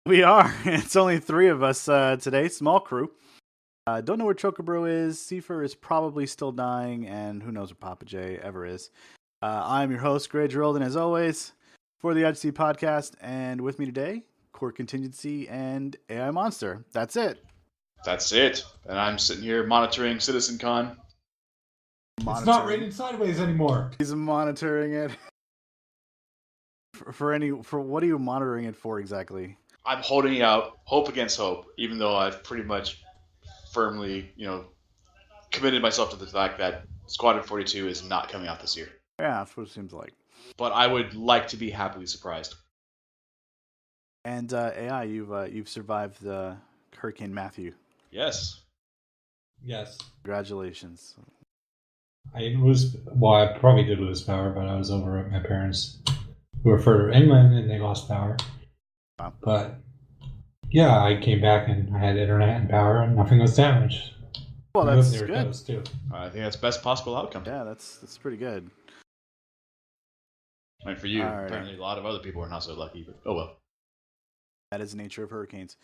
We are. It's only three of us today. Small crew. Don't know where Chocobro is. Seifer is probably still dying, and who knows where Papa J ever is. I'm your host, Gray Gerald, and as always, for the IGC podcast, and with me today, Core Contingency and AI Monster. That's it. That's it. And I'm sitting here monitoring CitizenCon. It's not raining sideways anymore. He's monitoring it. For what are you monitoring it for exactly? I'm holding out hope against hope, even though I've pretty much firmly, committed myself to the fact that Squadron 42 is not coming out this year. Yeah, that's what it seems like. But I would like to be happily surprised. And AI, you've survived Hurricane Matthew. Yes. Yes. Congratulations. I probably did lose power, but I was over at my parents, who were further inland, and they lost power. Wow. But yeah, I came back and I had internet and power, and nothing was damaged. Well, that's good. Too. I think that's best possible outcome. Yeah, that's pretty good. I mean, for you, All apparently a lot of other people are not so lucky, but oh well. That is the nature of hurricanes.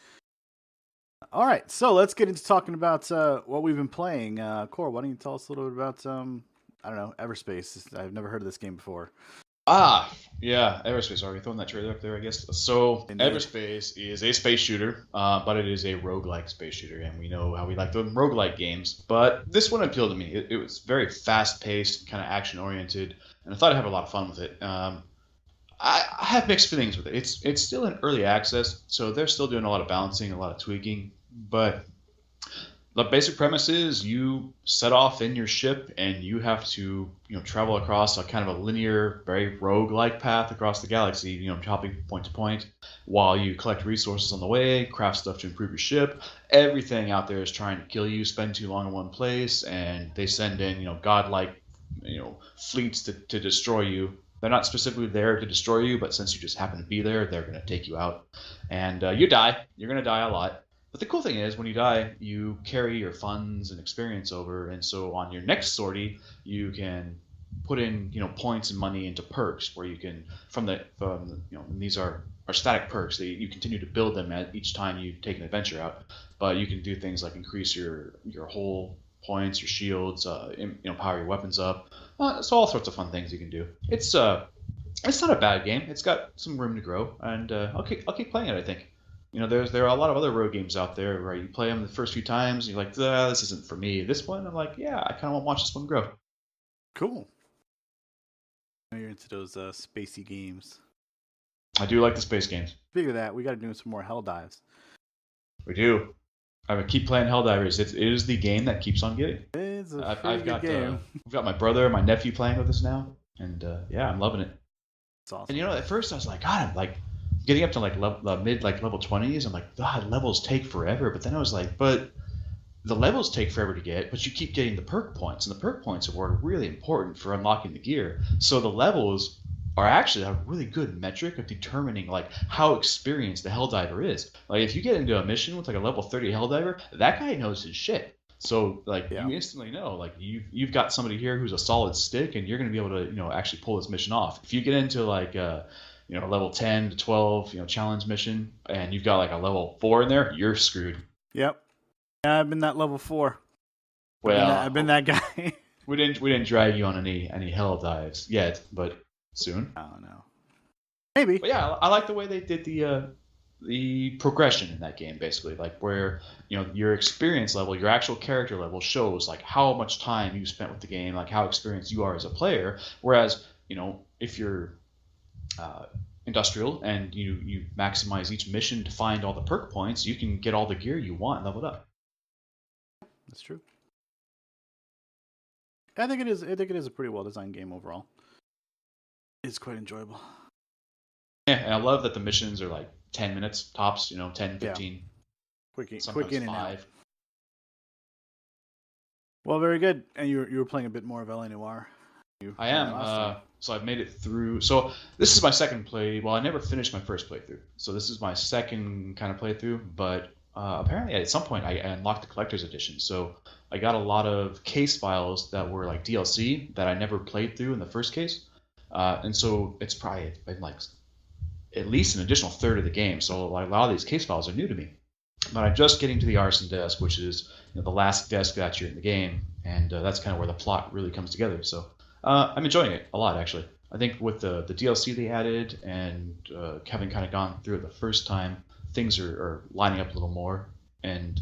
All right, so let's get into talking about what we've been playing. Core, why don't you tell us a little bit about, Everspace? I've never heard of this game before. Yeah, Everspace. Are we throwing that trailer up there, I guess? So, Indeed. Everspace is a space shooter, but it is a roguelike space shooter, and we know how we like the roguelike games. But this one appealed to me. It was very fast-paced, kind of action-oriented, and I thought I'd have a lot of fun with it. I have mixed feelings with it. It's still in early access, so they're still doing a lot of balancing, a lot of tweaking, but the basic premise is you set off in your ship and you have to, travel across a kind of a linear, very rogue-like path across the galaxy, hopping point to point while you collect resources on the way, craft stuff to improve your ship. Everything out there is trying to kill you, spend too long in one place, and they send in, godlike, fleets to destroy you. They're not specifically there to destroy you, but since you just happen to be there, they're going to take you out. And you die. You're going to die a lot. But the cool thing is, when you die, you carry your funds and experience over, and so on your next sortie, you can put in, points and money into perks, where you can, and these are static perks. You continue to build them at each time you take an adventure out, but you can do things like increase your whole points, your shields, power your weapons up. So all sorts of fun things you can do. It's not a bad game. It's got some room to grow, and I'll keep playing it, I think. There are a lot of other road games out there where you play them the first few times, and you're like, this isn't for me. This one, I'm like, yeah, I kind of want to watch this one grow. Cool. I know you're into those spacey games. I do like the space games. Speaking of that, we got to do some more Hell Dives. We do. I would keep playing Helldivers. It is the game that keeps on getting. It's a I've got game. I've got my brother, my nephew playing with us now, and I'm loving it. It's awesome. And at first I was like, God, I'm like getting up to like mid level 20s. I'm like, God, levels take forever. But then I was like, but the levels take forever to get, but you keep getting the perk points, and the perk points are really important for unlocking the gear. So the levels are actually a really good metric of determining like how experienced the Helldiver is. Like if you get into a mission with like a level 30 Helldiver, that guy knows his shit. So like you instantly know like you've got somebody here who's a solid stick, and you're going to be able to actually pull this mission off. If you get into like level 10 to 12 challenge mission, and you've got like a level 4 in there, you're screwed. Yep. Yeah, I've been that level 4. Well, I've been that guy. we didn't drag you on any hell dives yet, but soon. I don't know. Maybe. But yeah, I like the way they did the progression in that game, basically, like where your experience level, your actual character level shows like how much time you spent with the game, like how experienced you are as a player. Whereas if you're industrial and you maximize each mission to find all the perk points, you can get all the gear you want and level it up. That's true. I think it is a pretty well designed game overall. It's quite enjoyable. Yeah, and I love that the missions are like 10 minutes tops, 10, 15. Yeah. Quick in sometimes and 5. out. Well, very good. And you were playing a bit more of L.A. Noire. I am. So I've made it through. So this is my second play. Well, I never finished my first playthrough. So this is my second kind of playthrough. But apparently at some point I unlocked the collector's edition. So I got a lot of case files that were like DLC that I never played through in the first case. And so it's probably been like at least an additional third of the game. So like, a lot of these case files are new to me. But I'm just getting to the Aaaaand desk, which is the last desk that you're in the game, and that's kind of where the plot really comes together. So I'm enjoying it a lot, actually. I think with the DLC they added and having kind of gone through it the first time, things are lining up a little more. And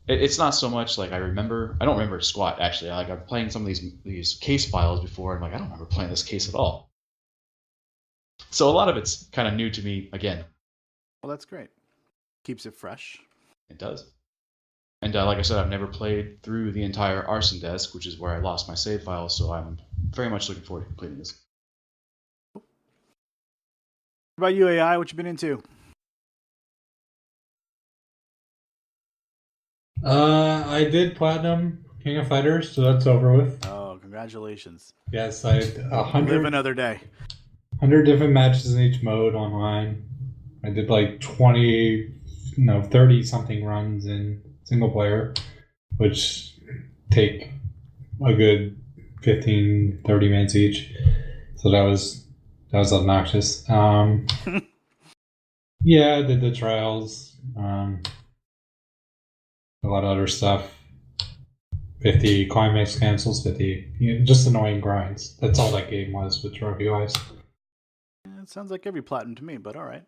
it's not so much like I don't remember squat, actually. Like, I'm playing some of these case files before, and I'm like, I don't remember playing this case at all. So a lot of it's kind of new to me again. Well, that's great. Keeps it fresh. It does. And like I said, I've never played through the entire Aaaaand desk, which is where I lost my save file, so I'm very much looking forward to completing this. What about you, AI? What you been into? I did Platinum King of Fighters, so that's over with. Oh, congratulations. Yes, I had Live another day. 100 different matches in each mode online. I did like 30 something runs in single player, which take a good 15, 30 minutes each. So that was obnoxious. Yeah, I did the trials. A lot of other stuff. 50 climax cancels, 50 just annoying grinds. That's all that game was with trophy wise. It sounds like every Platinum to me, but all right.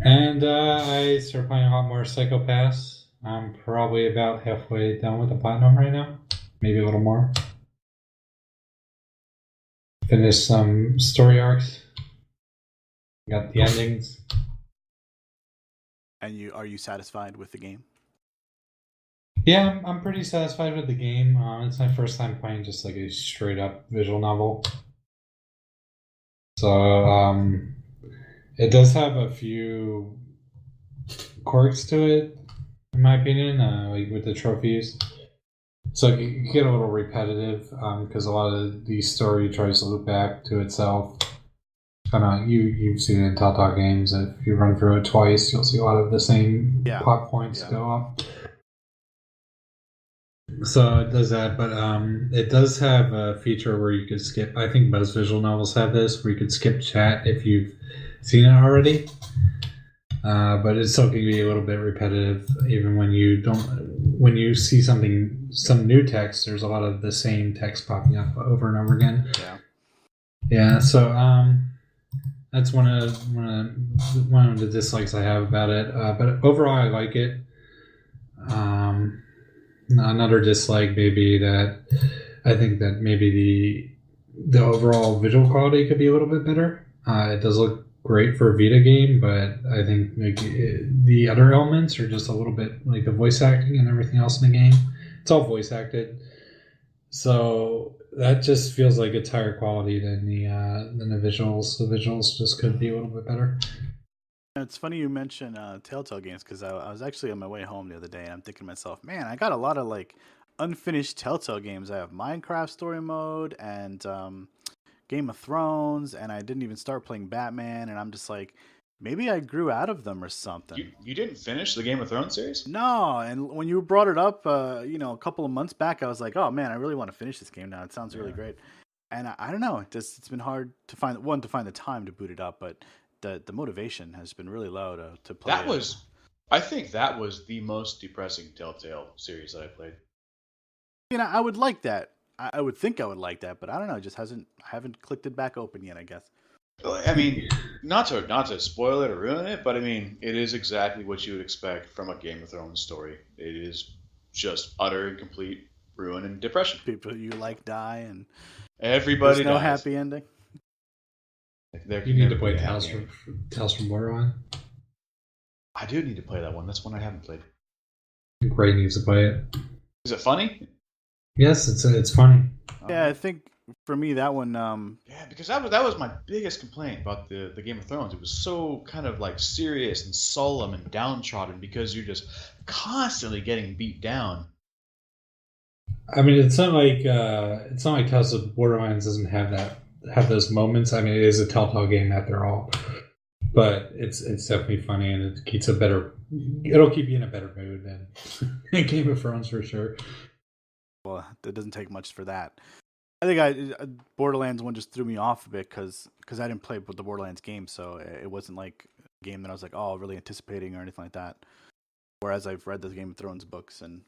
And I started playing a lot more Psychopaths. I'm probably about halfway done with the Platinum right now. Maybe a little more. Finished some story arcs. Got the endings. And are you satisfied with the game? Yeah, I'm pretty satisfied with the game. It's my first time playing just like a straight up visual novel. So it does have a few quirks to it, in my opinion, like with the trophies. So you get a little repetitive because a lot of the story tries to loop back to itself. You've seen it in Telltale games. If you run through it twice, you'll see a lot of the same plot points go up. So it does that, but it does have a feature where you could skip. I think most visual novels have this, where you could skip chat if you've seen it already. But it still can be a little bit repetitive, even when you don't. When you see some new text, there's a lot of the same text popping up over and over again. Yeah. So that's one of the dislikes I have about it. But overall, I like it. Another dislike may be that I think that maybe the overall visual quality could be a little bit better. It does look great for a Vita game, but I think the other elements are just a little bit like the voice acting and everything else in the game. It's all voice acted, so that just feels like it's higher quality than the visuals. The visuals just could be a little bit better. It's funny you mention Telltale games because I was actually on my way home the other day and I'm thinking to myself, man, I got a lot of like unfinished Telltale games. I have Minecraft story mode and Game of Thrones, and I didn't even start playing Batman, and I'm just like, maybe I grew out of them or something. You didn't finish the Game of Thrones series? No, and when you brought it up, a couple of months back, I was like, oh man, I really want to finish this game now. It sounds really great. And I don't know, it's been hard to find the time to boot it up, but the motivation has been really low to play. I think that was the most depressing Telltale series that I played. I would like that. I would think I would like that, but I don't know. It just I haven't clicked it back open yet, I guess. I mean, not to spoil it or ruin it, but I mean, it is exactly what you would expect from a Game of Thrones story. It is just utter and complete ruin and depression. People you like die, and everybody there's no dies. happy ending. You need to play Tales from Borderline. I do need to play that one. That's one I haven't played. Ray needs to play it. Is it funny? Yes, it's funny. Yeah, I think for me that one. Yeah, because that was my biggest complaint about the Game of Thrones. It was so kind of like serious and solemn and downtrodden because you're just constantly getting beat down. I mean, it's not like Tales of Borderlands doesn't have those moments. I mean, it is a Telltale game after all, but it's definitely funny and it keeps it'll keep you in a better mood than Game of Thrones for sure. Well, it doesn't take much for that. I think Borderlands 1 just threw me off a bit because I didn't play with the Borderlands game, so it wasn't like a game that I was like, oh, really anticipating or anything like that. Whereas I've read the Game of Thrones books, and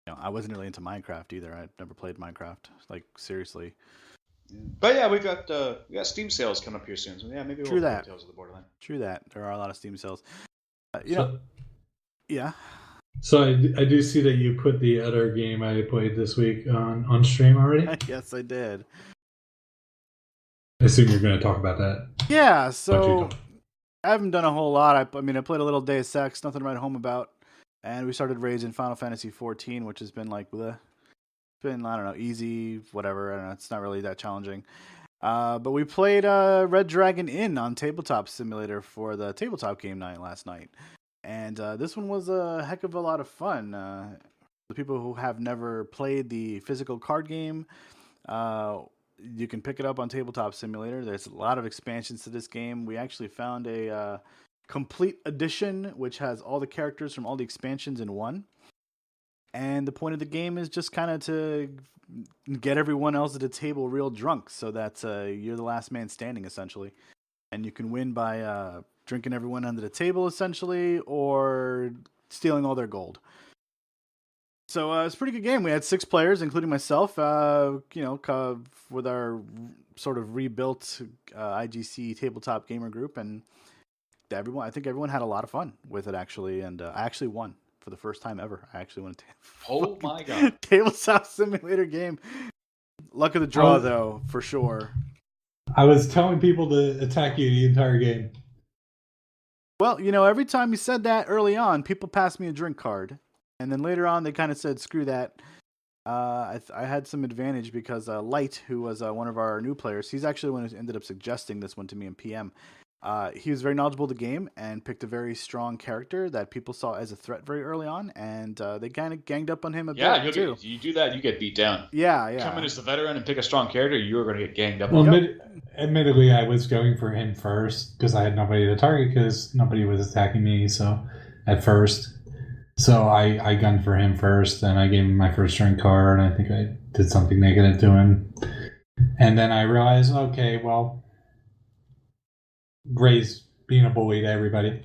I wasn't really into Minecraft either. I'd never played Minecraft, like seriously. But yeah, we got Steam sales coming up here soon. So yeah, maybe we'll play Tales of the Borderlands. True that. There are a lot of Steam sales. Yeah. So I do see that you put the other game I played this week on stream already. Yes, I did. I assume you're going to talk about that. Yeah. So I haven't done a whole lot. I played a little Deus Ex, nothing to write home about, and we started raging Final Fantasy 14, which has been like bleh. Been, I don't know, easy, whatever. I don't know. It's not really that challenging. But we played Red Dragon Inn on Tabletop Simulator for the tabletop game night last night. And this one was a heck of a lot of fun. The people who have never played the physical card game, you can pick it up on Tabletop Simulator. There's a lot of expansions to this game. We actually found a complete edition, which has all the characters from all the expansions in one. And the point of the game is just kind of to get everyone else at the table real drunk so that you're the last man standing, essentially. And you can win by drinking everyone under the table, essentially, or stealing all their gold. So it's a pretty good game. We had 6 players, including myself, with our sort of rebuilt IGC tabletop gamer group. And I think everyone had a lot of fun with it, actually. And I actually won. For the first time ever, I actually won Oh my god! Tabletop Simulator game. Luck of the draw, though, for sure. I was telling people to attack you the entire game. Well, every time you said that early on, people passed me a drink card, and then later on they kind of said, "Screw that." I had some advantage because Light, who was one of our new players, he's actually the one who ended up suggesting this one to me in PM. He was very knowledgeable of the game and picked a very strong character that people saw as a threat very early on, and they kind of ganged up on him a bit too. You do that, you get beat down. Yeah. Come in as the veteran and pick a strong character, you're going to get ganged up. Admittedly, I was going for him first because I had nobody to target because nobody was attacking me. So at first, I gunned for him first, and I gave him my first drink card. And I think I did something negative to him, and then I realized, okay, well. Gray's being a bully to everybody.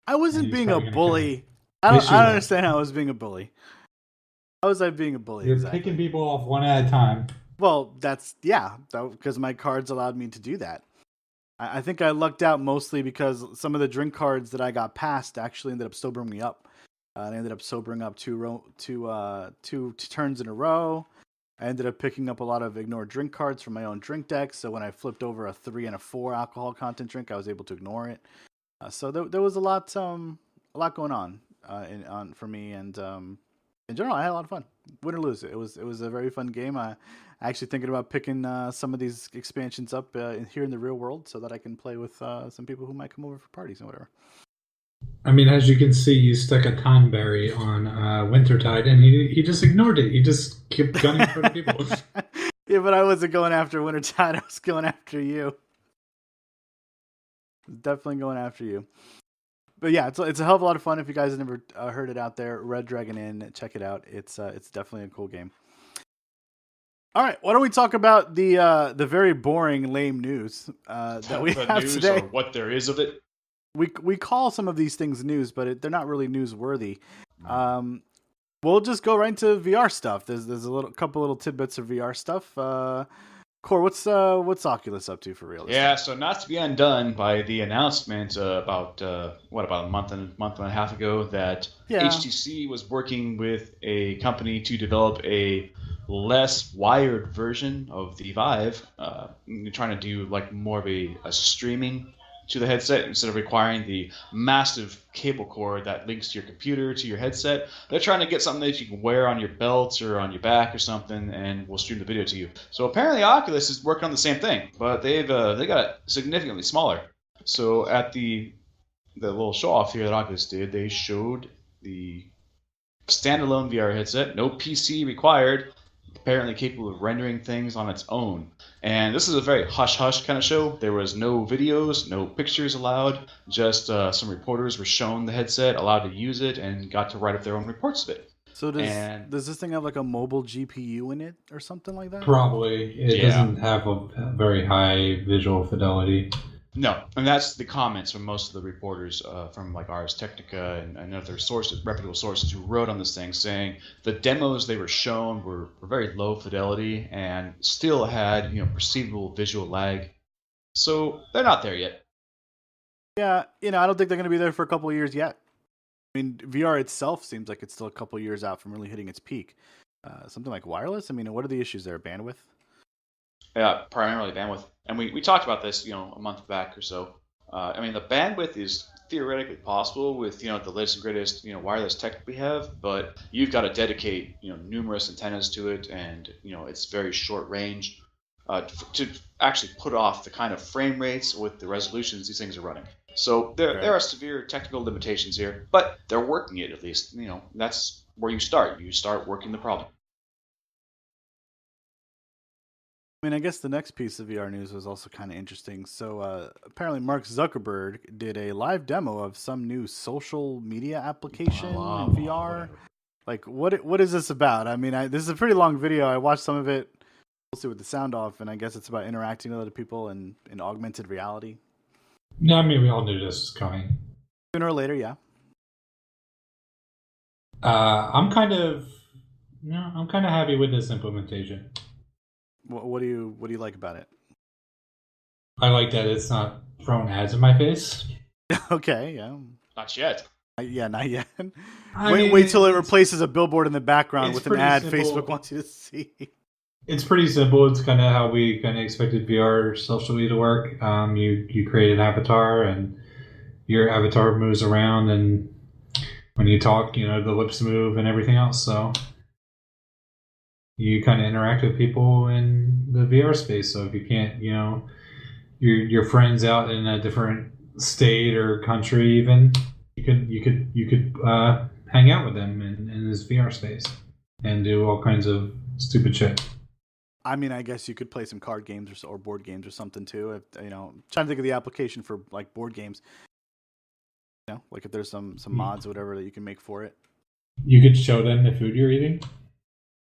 I wasn't being a bully. I don't understand how I was being a bully. How was I being a bully? You're picking people off one at a time. Well, because my cards allowed me to do that. I think I lucked out mostly because some of the drink cards that I got passed actually ended up sobering me up. They ended up sobering up two turns in a row. I ended up picking up a lot of ignored drink cards from my own drink deck, so when I flipped over a 3 and a 4 alcohol content drink, I was able to ignore it. So there was a lot going on for me, and in general, I had a lot of fun. Win or lose, it was a very fun game. I actually thinking about picking some of these expansions up here in the real world so that I can play with some people who might come over for parties and whatever. I mean, as you can see, you stuck a time berry on Wintertide, and he just ignored it. He just kept gunning for the people. Yeah, but I wasn't going after Wintertide. I was going after you. Definitely going after you. But yeah, it's a hell of a lot of fun. If you guys have never heard it out there, Red Dragon Inn, check it out. It's definitely a cool game. All right, why don't we talk about the very boring, lame news that we have news today? Or what there is of it. We call some of these things news, but they're not really newsworthy. We'll just go right into VR stuff. There's a couple little tidbits of VR stuff. Core, what's Oculus up to for real? Yeah, so not to be undone by the announcement about a month and a half ago that HTC was working with a company to develop a less wired version of the Vive, trying to do like more of a streaming to the headset instead of requiring the massive cable cord that links to your computer to your headset. They're trying to get something that you can wear on your belt or on your back or something, and will stream the video to you. So apparently Oculus is working on the same thing, but they got it significantly smaller. So at the little show off here that Oculus did, they showed the standalone VR headset, no PC required, apparently capable of rendering things on its own. And this is a very hush-hush kind of show. There was no videos, no pictures allowed, just some reporters were shown the headset, allowed to use it, and got to write up their own reports of it. So does this thing have like a mobile GPU in it or something like that? Probably. It doesn't have a very high visual fidelity. No, and that's the comments from most of the reporters from like Ars Technica and other sources, reputable sources who wrote on this thing, saying the demos they were shown were very low fidelity and still had perceivable visual lag. So they're not there yet. Yeah, I don't think they're going to be there for a couple of years yet. I mean, VR itself seems like it's still a couple of years out from really hitting its peak. Something like wireless. I mean, what are the issues there? Bandwidth? Yeah, primarily bandwidth. And we talked about this, a month back or so. I mean, the bandwidth is theoretically possible with, the latest and greatest, wireless tech we have, but you've got to dedicate, numerous antennas to it, and, it's very short range to actually put off the kind of frame rates with the resolutions these things are running. So there are severe technical limitations here, but they're working it at least. That's where you start. You start working the problem. I mean, I guess the next piece of VR news was also kind of interesting. So apparently Mark Zuckerberg did a live demo of some new social media application in VR. Like, what is this about? I mean, this is a pretty long video. I watched some of it mostly with the sound off, and I guess it's about interacting with other people in augmented reality. No, I mean, we all knew this was coming. Sooner or later, yeah. I'm kind of happy with this implementation. What do you like about it? I like that it's not throwing ads in my face. Okay, yeah. Not yet. Not yet. Wait till it replaces a billboard in the background with an ad simple. Facebook wants you to see. It's pretty simple. It's kind of how we kind of expected VR socially to work. You create an avatar, and your avatar moves around, and when you talk, the lips move and everything else. So you kind of interact with people in the VR space. So if you can't, your friends out in a different state or country, even you could hang out with them in this VR space and do all kinds of stupid shit. I mean, I guess you could play some card games or board games or something too. Trying to think of the application for like board games. Like if there's some mods or whatever that you can make for it. You could show them the food you're eating.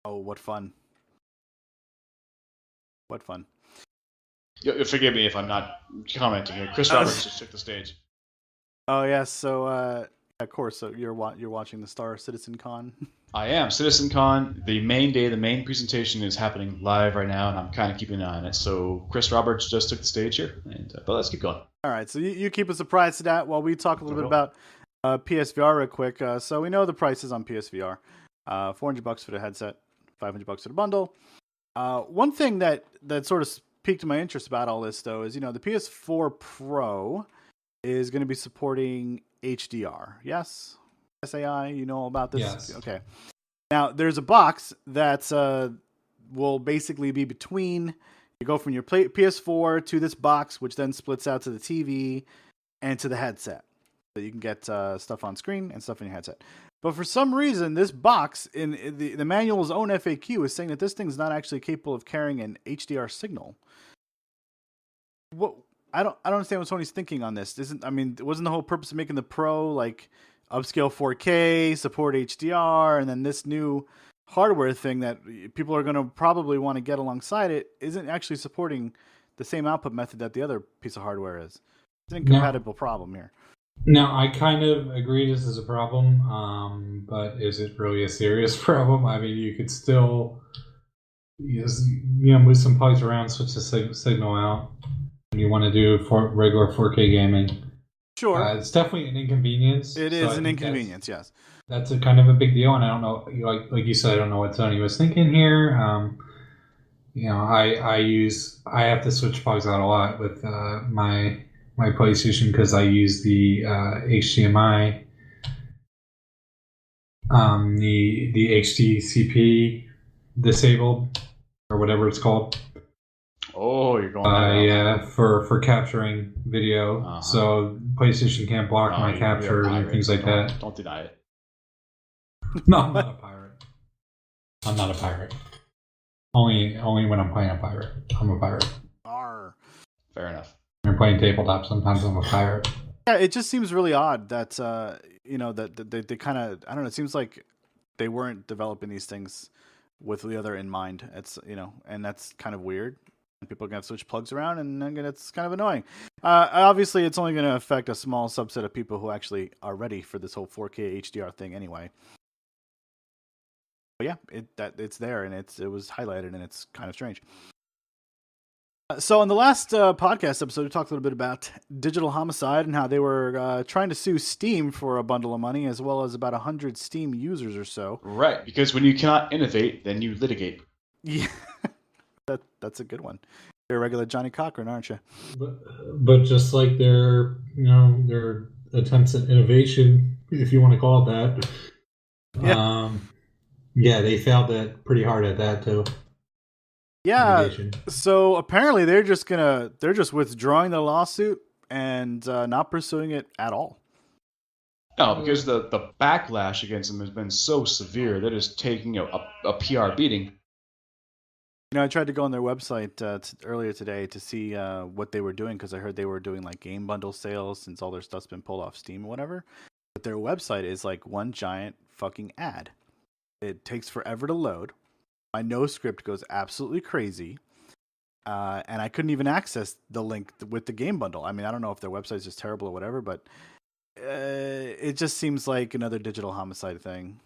Oh, what fun! What fun! Forgive me if I'm not commenting here. Chris Roberts just took the stage. Oh yeah, so of course, so you're watching the Star Citizen Con. I am. CitizenCon, the main day, the main presentation is happening live right now, and I'm kind of keeping an eye on it. So Chris Roberts just took the stage here, but let's keep going. All right, so you keep us surprised to that while we talk a little bit about PSVR real quick. So we know the prices on PSVR. $400 for the headset, $500 for the bundle. One thing that sort of piqued my interest about all this, though, is the PS4 Pro is going to be supporting HDR. Yes? SAI, you know all about this? Yes. Okay. Now, there's a box that will basically be between, you go from your PS4 to this box, which then splits out to the TV and to the headset. So you can get stuff on screen and stuff in your headset. But for some reason, this box, in the manual's own FAQ, is saying that this thing's not actually capable of carrying an HDR signal. What? I don't understand what Sony's thinking on this. Wasn't the whole purpose of making the Pro like upscale 4K, support HDR, and then this new hardware thing that people are going to probably want to get alongside it isn't actually supporting the same output method that the other piece of hardware is? It's an incompatible problem here. No, I kind of agree this is a problem, but is it really a serious problem? I mean, you could still move some plugs around, switch the signal out when you want to do regular 4K gaming. Sure. It's definitely an inconvenience. It is an inconvenience, yes. That's a kind of a big deal, and I don't know, like you said, I don't know what Sony was thinking here. I have to switch plugs out a lot with my PlayStation because I use the HDMI, the HDCP disabled or whatever it's called. Oh, you're going for capturing video. Uh-huh. So PlayStation can't block my capture and things like that. Don't deny it. No, I'm not a pirate. I'm not a pirate. Only when I'm playing a pirate. I'm a pirate. Arr. Fair enough. When I'm playing tabletop, sometimes I'm a pirate. Yeah, it just seems really odd that that they kind of, I don't know, it seems like they weren't developing these things with the other in mind. It's and that's kind of weird. And people are gonna switch plugs around, and then it's kind of annoying. Obviously, it's only going to affect a small subset of people who actually are ready for this whole 4K HDR thing anyway. But yeah, it's there, and it was highlighted, and it's kind of strange. So in the last podcast episode, we talked a little bit about Digital Homicide and how they were trying to sue Steam for a bundle of money, as well as about 100 Steam users or so. Right, because when you cannot innovate, then you litigate. Yeah, that's a good one. You're a regular Johnny Cochran, aren't you? But just like their attempts at innovation, if you want to call it that, yeah, they failed pretty hard at that too. Yeah, innovation. So apparently they're just withdrawing the lawsuit and not pursuing it at all. No, because the backlash against them has been so severe that it's taking a PR beating. I tried to go on their website earlier today to see what they were doing, because I heard they were doing like game bundle sales since all their stuff's been pulled off Steam or whatever. But their website is like one giant fucking ad. It takes forever to load. My no script goes absolutely crazy. And I couldn't even access the link with the game bundle. I mean, I don't know if their website's just terrible or whatever, but it just seems like another Digital Homicide thing.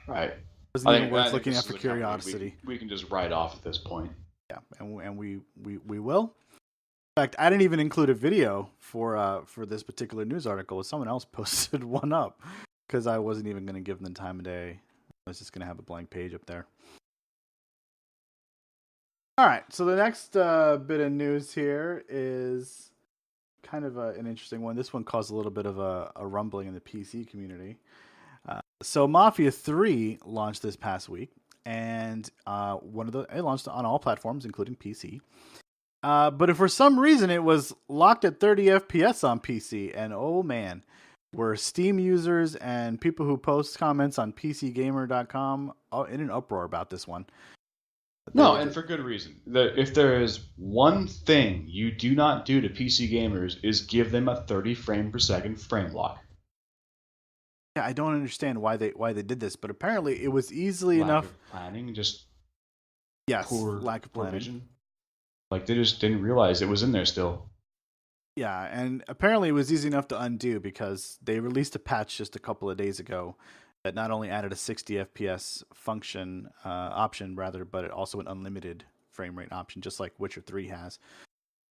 Right. Wasn't even worth looking at for curiosity. We can just write off at this point. Yeah, and we will. In fact, I didn't even include a video for this particular news article. Someone else posted one up because I wasn't even going to give them the time of day. I was just going to have a blank page up there. All right, so the next bit of news here is kind of an interesting one. This one caused a little bit of a rumbling in the PC community. So Mafia 3 launched this past week, and it launched on all platforms, including PC. But if for some reason it was locked at 30 FPS on PC, and oh man, were Steam users and people who post comments on PCGamer.com in an uproar about this one. No, and for good reason. If there is one thing you do not do to PC gamers is give them a 30 frame per second frame lock. Yeah, I don't understand why they did this, but apparently it was easily Lack enough. Of planning, just lack of planning. Vision. Like they just didn't realize it was in there still. Yeah, and apparently it was easy enough to undo because they released a patch just a couple of days ago that not only added a 60 FPS option, but it also an unlimited frame rate option, just like Witcher 3 has.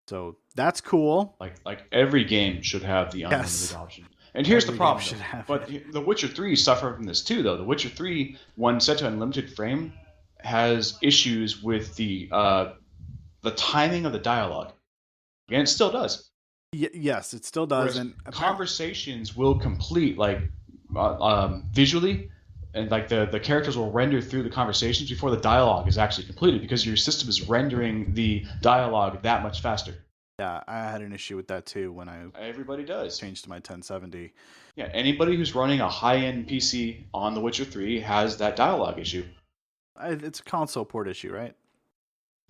So that's cool. Like every game should have the unlimited option. And here's the problem. But The Witcher 3 suffered from this too, though. The Witcher 3, when set to unlimited frame, has issues with the timing of the dialogue, and it still does. Yes, it still does. Whereas and conversations will complete visually, and like the characters will render through the conversations before the dialogue is actually completed, because your system is rendering the dialogue that much faster. Yeah, I had an issue with that too when everybody does changed to my 1070. Yeah, anybody who's running a high-end PC on The Witcher 3 has that dialogue issue. It's a console port issue, right?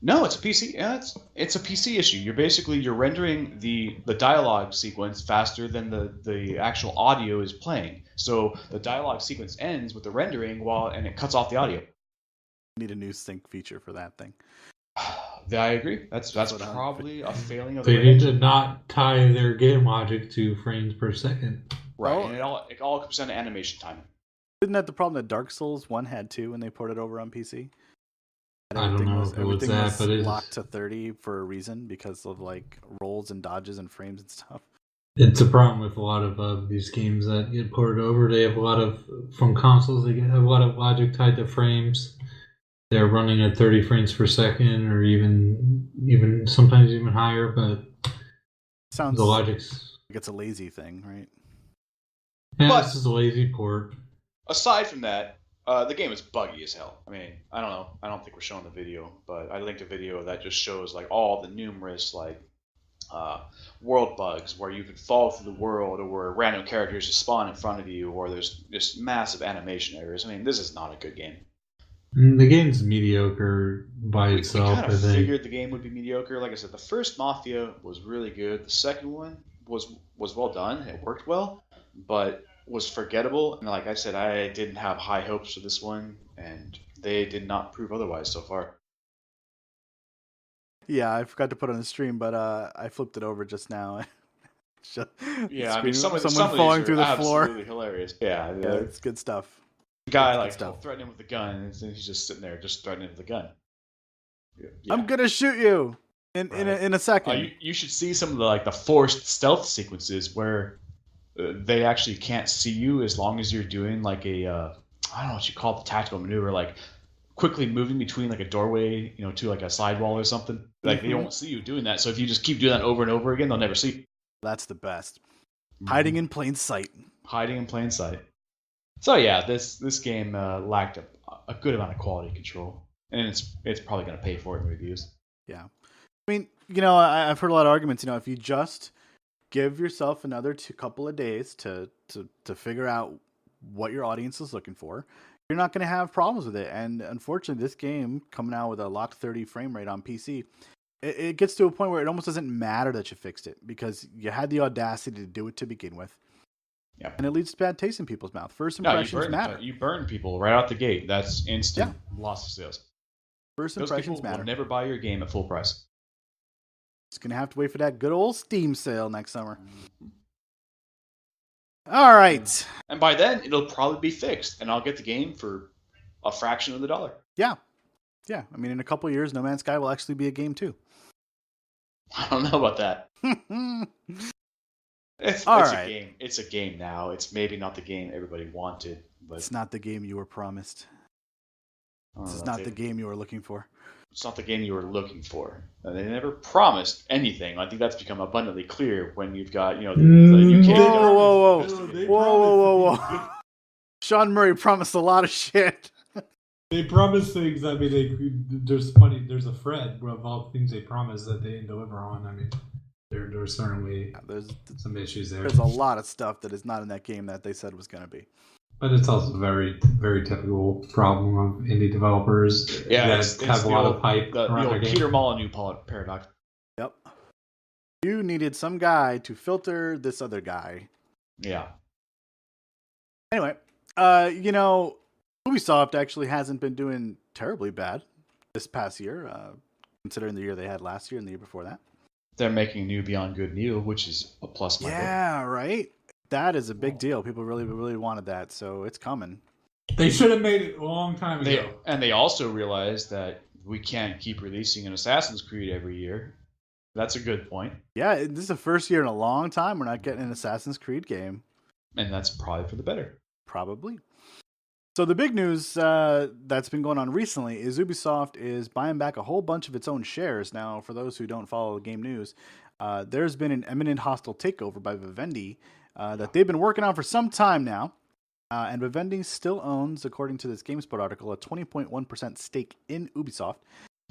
No, it's a PC. Yeah, it's a PC issue. You're rendering the dialogue sequence faster than the actual audio is playing. So the dialogue sequence ends with the rendering and it cuts off the audio. Need a new sync feature for that thing. I agree. That's probably a failing of the. They need to not tie their game logic to frames per second. Right, and it all comes down to animation timing. Isn't that the problem that Dark Souls 1 had too when they ported over on PC? I don't know if it was that, but it's locked to 30 for a reason because of like rolls and dodges and frames and stuff. It's a problem with a lot of these games that get ported over. They have a lot of from consoles. They have a lot of logic tied to frames. They're running at 30 frames per second, or even sometimes even higher. But sounds the logic's like it's a lazy thing, right? Yeah, this is a lazy port. Aside from that, the game is buggy as hell. I mean, I don't know. I don't think we're showing the video, but I linked a video that just shows like all the numerous world bugs where you could fall through the world, or where random characters just spawn in front of you, or there's just massive animation errors. I mean, this is not a good game. The game's mediocre by itself. We kind of figured the game would be mediocre. Like I said, the first Mafia was really good. The second one was well done. It worked well, but was forgettable. And like I said, I didn't have high hopes for this one, and they did not prove otherwise so far. Yeah, I forgot to put it on the stream, but I flipped it over just now. Yeah, I mean, someone falling through the floor. Absolutely hilarious. Yeah, it's good stuff. The guy threatening him with the gun, and he's just sitting there, just threatening with the gun. Yeah. I'm gonna shoot you in a second. You should see some of the forced stealth sequences where they actually can't see you as long as you're doing like a I don't know what you call it, the tactical maneuver, like quickly moving between like a doorway, to like a sidewall or something. Like they won't see you doing that. So if you just keep doing that over and over again, they'll never see you. That's the best. Hiding in plain sight. Hiding in plain sight. So yeah, this game lacked a good amount of quality control, and it's probably going to pay for it in reviews. Yeah, I mean, I've heard a lot of arguments. If you just give yourself another couple of days to figure out what your audience is looking for, you're not going to have problems with it. And unfortunately, this game coming out with a locked 30 frame rate on PC, it gets to a point where it almost doesn't matter that you fixed it because you had the audacity to do it to begin with. Yeah. And it leads to bad taste in people's mouth. First impressions matter. You burn people right out the gate. That's instant loss of sales. First Those impressions people matter. will never buy your game at full price. Just going to have to wait for that good old Steam sale next summer. All right. And by then, it'll probably be fixed, and I'll get the game for a fraction of the dollar. Yeah. Yeah. I mean, in a couple of years, No Man's Sky will actually be a game, too. I don't know about that. It's a game. It's a game now. It's maybe not the game everybody wanted, but it's not the game you were promised. This is not the game you were looking for. It's not the game you were looking for. They never promised anything. I think that's become abundantly clear when you've got, the UK. Whoa. Sean Murray promised a lot of shit. They promised things. I mean, there's a thread of all the things they promised that they didn't deliver on. I mean, there's certainly some issues there. There's a lot of stuff that is not in that game that they said was going to be. But it's also a very, very typical problem of indie developers that have a lot of hype. The old Peter Molyneux paradox. Yep. You needed some guy to filter this other guy. Yeah. Anyway, Ubisoft actually hasn't been doing terribly bad this past year, considering the year they had last year and the year before that. They're making new Beyond Good New, which is a plus. Yeah, right? That is a big deal. People really, really wanted that, so it's coming. They should have made it a long time ago. And they also realized that we can't keep releasing an Assassin's Creed every year. That's a good point. Yeah, this is the first year in a long time we're not getting an Assassin's Creed game. And that's probably for the better. Probably. So the big news that's been going on recently is Ubisoft is buying back a whole bunch of its own shares. Now, for those who don't follow game news, there's been an imminent hostile takeover by Vivendi that they've been working on for some time now. And Vivendi still owns, according to this GameSpot article, a 20.1% stake in Ubisoft.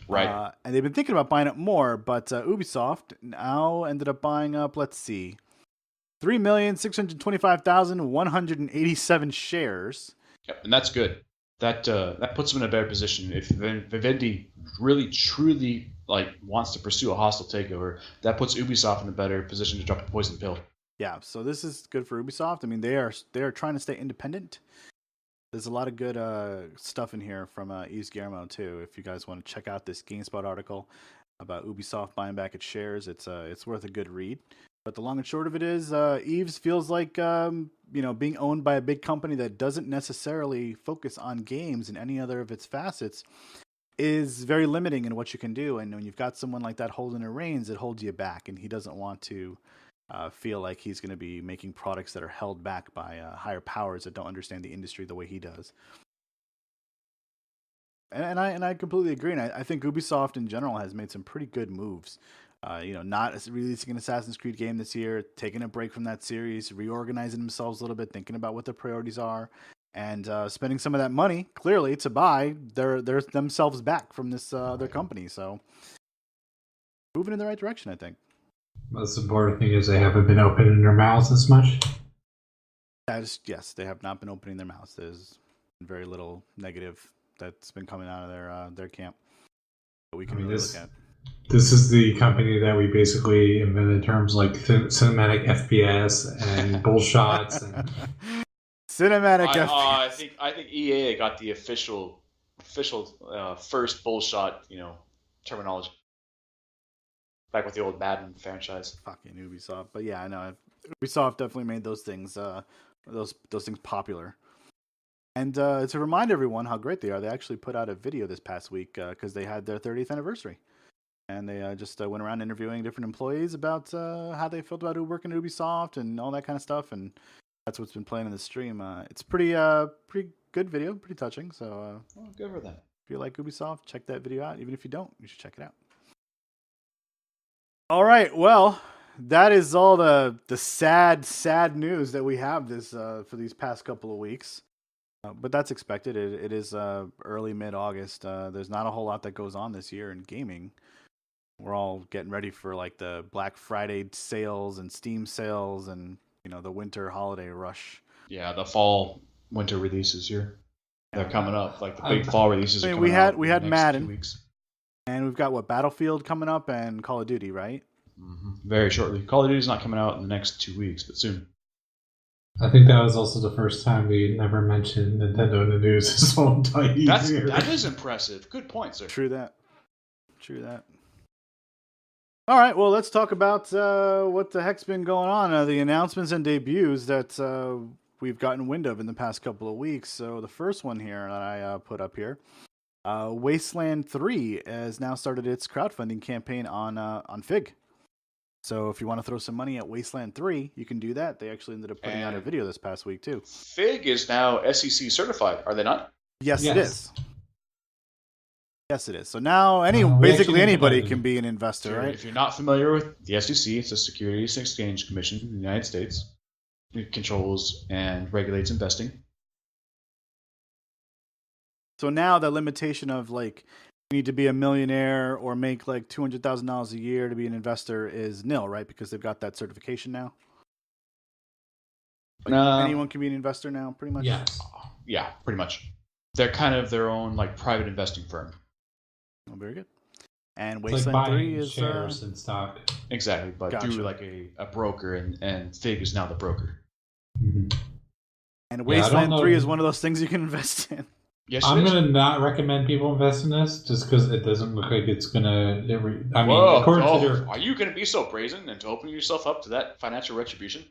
Right. And they've been thinking about buying up more, but Ubisoft now ended up buying up, 3,625,187 shares. Yep, and that's good. That puts them in a better position. If Vivendi really, truly wants to pursue a hostile takeover, that puts Ubisoft in a better position to drop a poison pill. Yeah, so this is good for Ubisoft. I mean, they are trying to stay independent. There's a lot of good stuff in here from Yves Guillemot too. If you guys want to check out this GameSpot article about Ubisoft buying back its shares, it's worth a good read. But the long and short of it is, Yves feels like being owned by a big company that doesn't necessarily focus on games and any other of its facets is very limiting in what you can do. And when you've got someone like that holding the reins, it holds you back, and he doesn't want to feel like he's going to be making products that are held back by higher powers that don't understand the industry the way he does. And I completely agree. And I think Ubisoft in general has made some pretty good moves. Not releasing an Assassin's Creed game this year, taking a break from that series, reorganizing themselves a little bit, thinking about what their priorities are, and spending some of that money clearly to buy their themselves back from this other company. So moving in the right direction, I think. Most important thing is they haven't been opening their mouths as much. Yes, they have not been opening their mouths. There's very little negative that's been coming out of their camp that we can really look at. This is the company that we basically invented terms like cinematic FPS and bull shots. And Cinematic I FPS. think EA got the official first bullshot, terminology. Back with the old Madden franchise. Fucking Ubisoft. But yeah, I know. Ubisoft definitely made those things things popular. And to remind everyone how great they are, they actually put out a video this past week because they had their 30th anniversary. And they just went around interviewing different employees about how they felt about working at Ubisoft and all that kind of stuff. And that's what's been playing in the stream. It's pretty good video, pretty touching. So good for them. If you like Ubisoft, check that video out. Even if you don't, you should check it out. All right, well, that is all the sad news that we have for these past couple of weeks. But that's expected. It is early mid-August. There's not a whole lot that goes on this year in gaming. We're all getting ready for like the Black Friday sales and Steam sales and the winter holiday rush. Yeah, the fall winter releases here. They're coming up. Like the big fall releases. I mean, are coming out we had in the next Madden, 2 weeks. And we've got Battlefield coming up and Call of Duty, right? Mm-hmm. Very shortly. Call of Duty's not coming out in the next 2 weeks, but soon. I think that was also the first time we never mentioned Nintendo in the news this whole entire year. That is impressive. Good point, sir. True that. All right, well, let's talk about what the heck's been going on. The announcements and debuts that we've gotten wind of in the past couple of weeks. So the first one here that I put up here, Wasteland 3 has now started its crowdfunding campaign on Fig. So if you want to throw some money at Wasteland 3, you can do that. They actually ended up putting out a video this past week, too. Fig is now SEC certified, are they not? Yes. It is. Yes, it is. So now basically anybody can be an investor, right? If you're not familiar with the SEC, it's the Securities and Exchange Commission in the United States. It controls and regulates investing. So now the limitation of like you need to be a millionaire or make like $200,000 a year to be an investor is nil, right? Because they've got that certification now. Like anyone can be an investor now, pretty much. Yes. Yeah, pretty much. They're kind of their own like private investing firm. Oh, very good. And It's Wasteland like 3 is shares in stock. Exactly, but Gotcha. through like a broker, and Fig is now the broker. Mm-hmm. And Wasteland 3 is one of those things you can invest in. Yes, I'm going to not recommend people invest in this just because it doesn't look like it's going to... Are you going to be so brazen and to open yourself up to that financial retribution?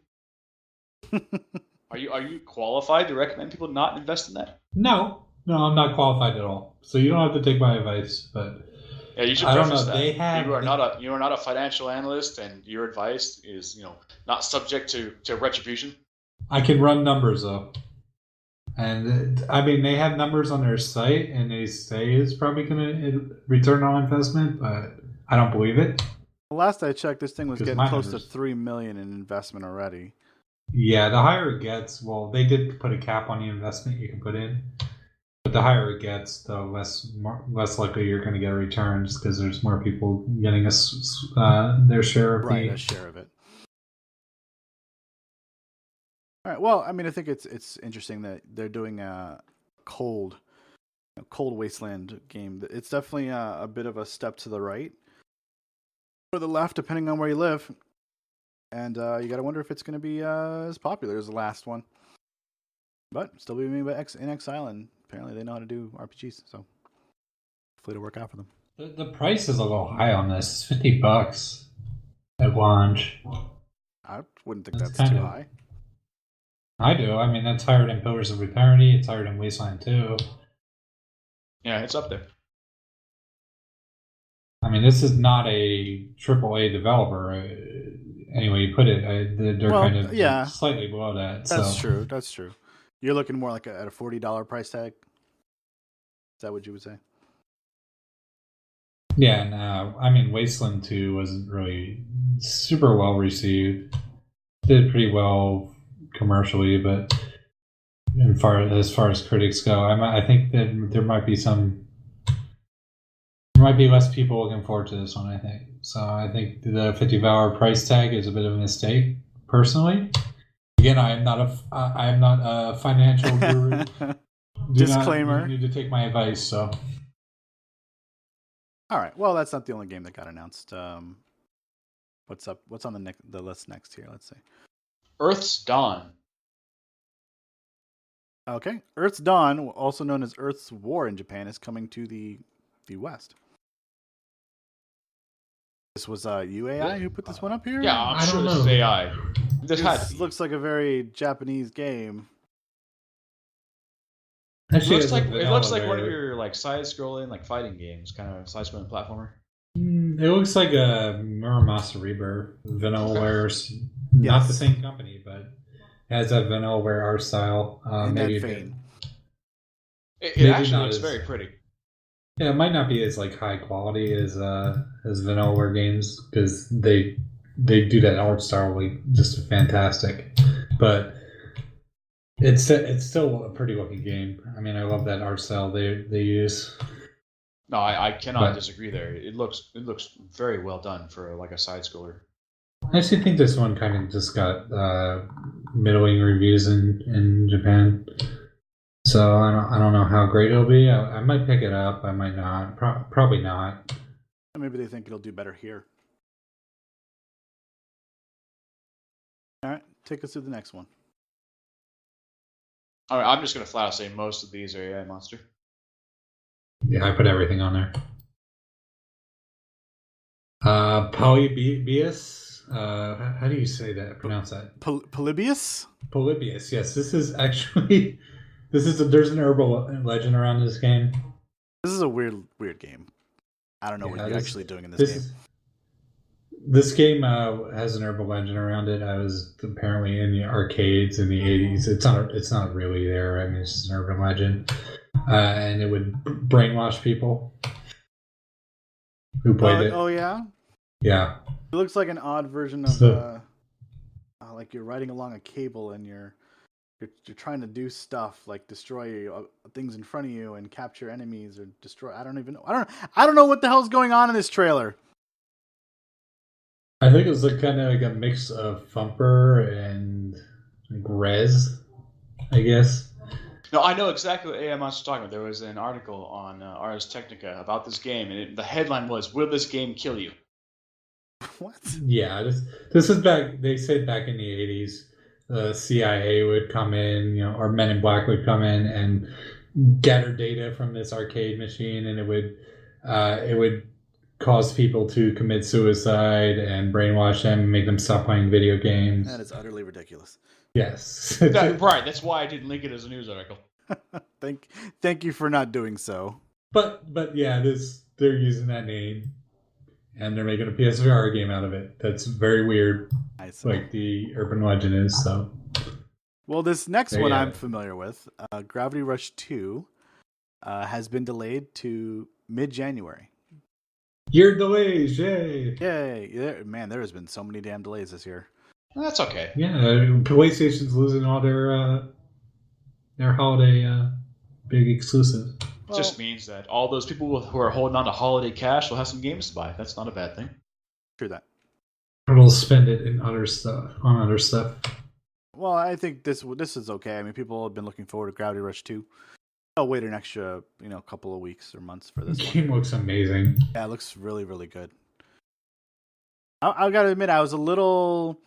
Are you qualified to recommend people not invest in that? No, I'm not qualified at all. So you don't have to take my advice, but... Yeah, you should preface that. You are not a financial analyst, and your advice is, not subject to retribution. I can run numbers though, and they have numbers on their site, and they say it's probably going to return on investment, but I don't believe it. Last I checked, this thing was getting close to $3 million in investment already. Yeah, the higher it gets, well, they did put a cap on the investment you can put in. But the higher it gets, the less likely you're going to get returns because there's more people getting their share of a share of it. All right. Well, I think it's interesting that they're doing a cold Wasteland game. It's definitely a bit of a step to the right or the left, depending on where you live. And you got to wonder if it's going to be as popular as the last one. But still being made by in Exile, and apparently they know how to do RPGs, so hopefully it'll work out for them. The price is a little high on this. It's $50 at launch. I wouldn't think that's too high. I do. That's higher than Pillars of Eternity. It's higher than Wasteland 2. Yeah, it's up there. This is not a AAA developer. Anyway, you put it, they're slightly below that. That's true. You're looking more like at a $40 price tag? Is that what you would say? Yeah, and Wasteland 2 wasn't really super well received. Did pretty well commercially, but as far as critics go, I think that there might be less people looking forward to this one, I think. So I think the $50 price tag is a bit of a mistake, personally. Again, I am not a financial guru. Disclaimer. You need to take my advice. So. All right. Well, that's not the only game that got announced. What's up? What's on the list next here? Let's see. Earth's Dawn. Okay. Earth's Dawn, also known as Earth's War in Japan, is coming to the West. This was UAI who put this one up here? Yeah, I'm I sure don't this is know. AI. This had to This be. looks like a very Japanese game. Actually, It looks like one of your like side-scrolling like fighting games, kind of side-scrolling platformer. It looks like a Muramasa Rebirth, Vanillaware. Not the same company, but has that Vanillaware art style. In Maybe that a bit. vein. It actually looks very pretty. Yeah, it might not be as like high quality as Vanillaware games because they do that art style like just fantastic, but it's still a pretty looking game. I mean, I love that art style they use. No, I cannot disagree there. It looks very well done for like a side scroller. I actually think this one kind of just got middling reviews in Japan. So I don't know how great it'll be. I might pick it up. I might not. Probably not. Maybe they think it'll do better here. All right, take us to the next one. All right, I'm just gonna flat out say most of these are AI Monster. Yeah, I put everything on there. Polybius. How do you say that? Pronounce that? Polybius? Polybius. Yes, this is actually. There's an urban legend around this game. This is a weird game. I don't know what you're actually doing in this game. This game has an urban legend around it. I was apparently in the arcades in the 80s. It's not really there. I mean, it's just an urban legend, and it would brainwash people who played it. Oh yeah. Yeah. It looks like an odd version of like you're riding along a cable and you're trying to do stuff like destroy things in front of you and capture enemies or destroy. I don't even know. I don't know what the hell's going on in this trailer. I think it was kind of like a mix of Thumper and like Rez, I guess. No, I know exactly what AI Monster's talking about. There was an article on Ars Technica about this game, and the headline was, "Will this game kill you?" What? Yeah, this is back. They said back in the 80s, the CIA would come in, or Men in Black would come in and gather data from this arcade machine, and it would cause people to commit suicide and brainwash them and make them stop playing video games. That is utterly ridiculous. Yes. Right, that's why I didn't link it as a news article. Thank you for not doing so. But yeah, they're using that name and they're making a PSVR game out of it. That's very weird. Like the urban legend is. So. Well, this next one I'm familiar with, Gravity Rush 2, has been delayed to mid-January. Year delays, yay! Yay! Man, there has been so many damn delays this year. Well, that's okay. Yeah, PlayStation's losing all their holiday big exclusives. It just means that all those people who are holding on to holiday cash will have some games to buy. That's not a bad thing. True that. Or they'll spend it in other stuff. Well, I think this is okay. I mean, people have been looking forward to Gravity Rush 2. I'll wait an extra, couple of weeks or months for this The one. game looks amazing. Yeah, it looks really, really good. I gotta admit, I was a little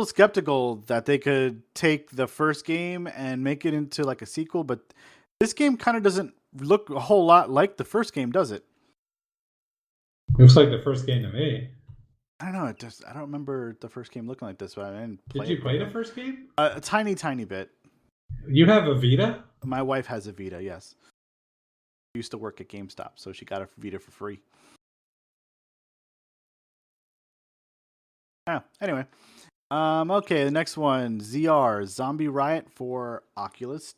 skeptical that they could take the first game and make it into like a sequel, but this game kind of doesn't look a whole lot like the first game, does it? Looks like the first game to me. I don't know. I don't remember the first game looking like this, but I didn't play. Did you play the first game? A tiny bit. You have a Vita? My wife has a Vita, yes. She used to work at GameStop, so she got a Vita for free. Anyway. Okay, the next one, ZR, Zombie Riot for Oculus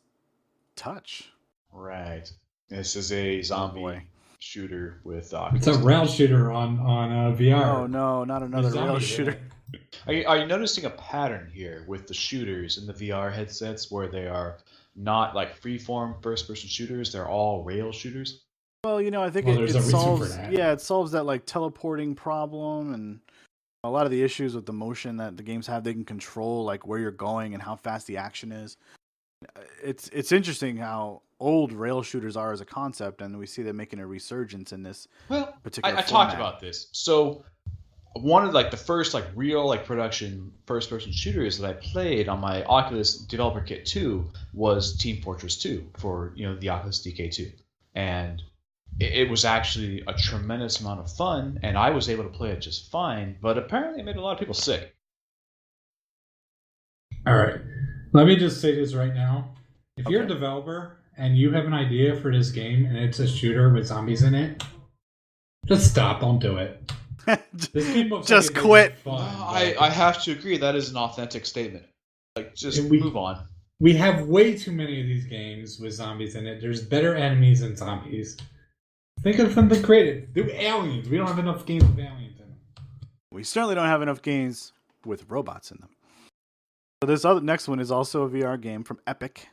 Touch. Right. This is a zombie shooter with Oculus. It's a rail shooter on VR. Oh no, not another rail shooter. Are you noticing a pattern here with the shooters in the VR headsets where they are not like freeform first-person shooters? They're all rail shooters. Well, I think it solves. Yeah, it solves that like teleporting problem and a lot of the issues with the motion that the games have. They can control like where you're going and how fast the action is. It's interesting how old rail shooters are as a concept, and we see them making a resurgence in this particular I talked about this. So one of like the first like real like production first person shooters that I played on my Oculus Developer Kit 2 was Team Fortress 2 for the Oculus DK2, and it was actually a tremendous amount of fun, and I was able to play it just fine. But apparently, it made a lot of people sick. All right, let me just say this right now: if you're a developer and you have an idea for this game and it's a shooter with zombies in it, just stop. Don't do it. This game looks just like quit. Fun, I have to agree. That is an authentic statement. Like, just move on. We have way too many of these games with zombies in it. There's better enemies than zombies. Think of something creative. Do aliens. We don't have enough games with aliens in them. We certainly don't have enough games with robots in them. So this next one is also a VR game from Epic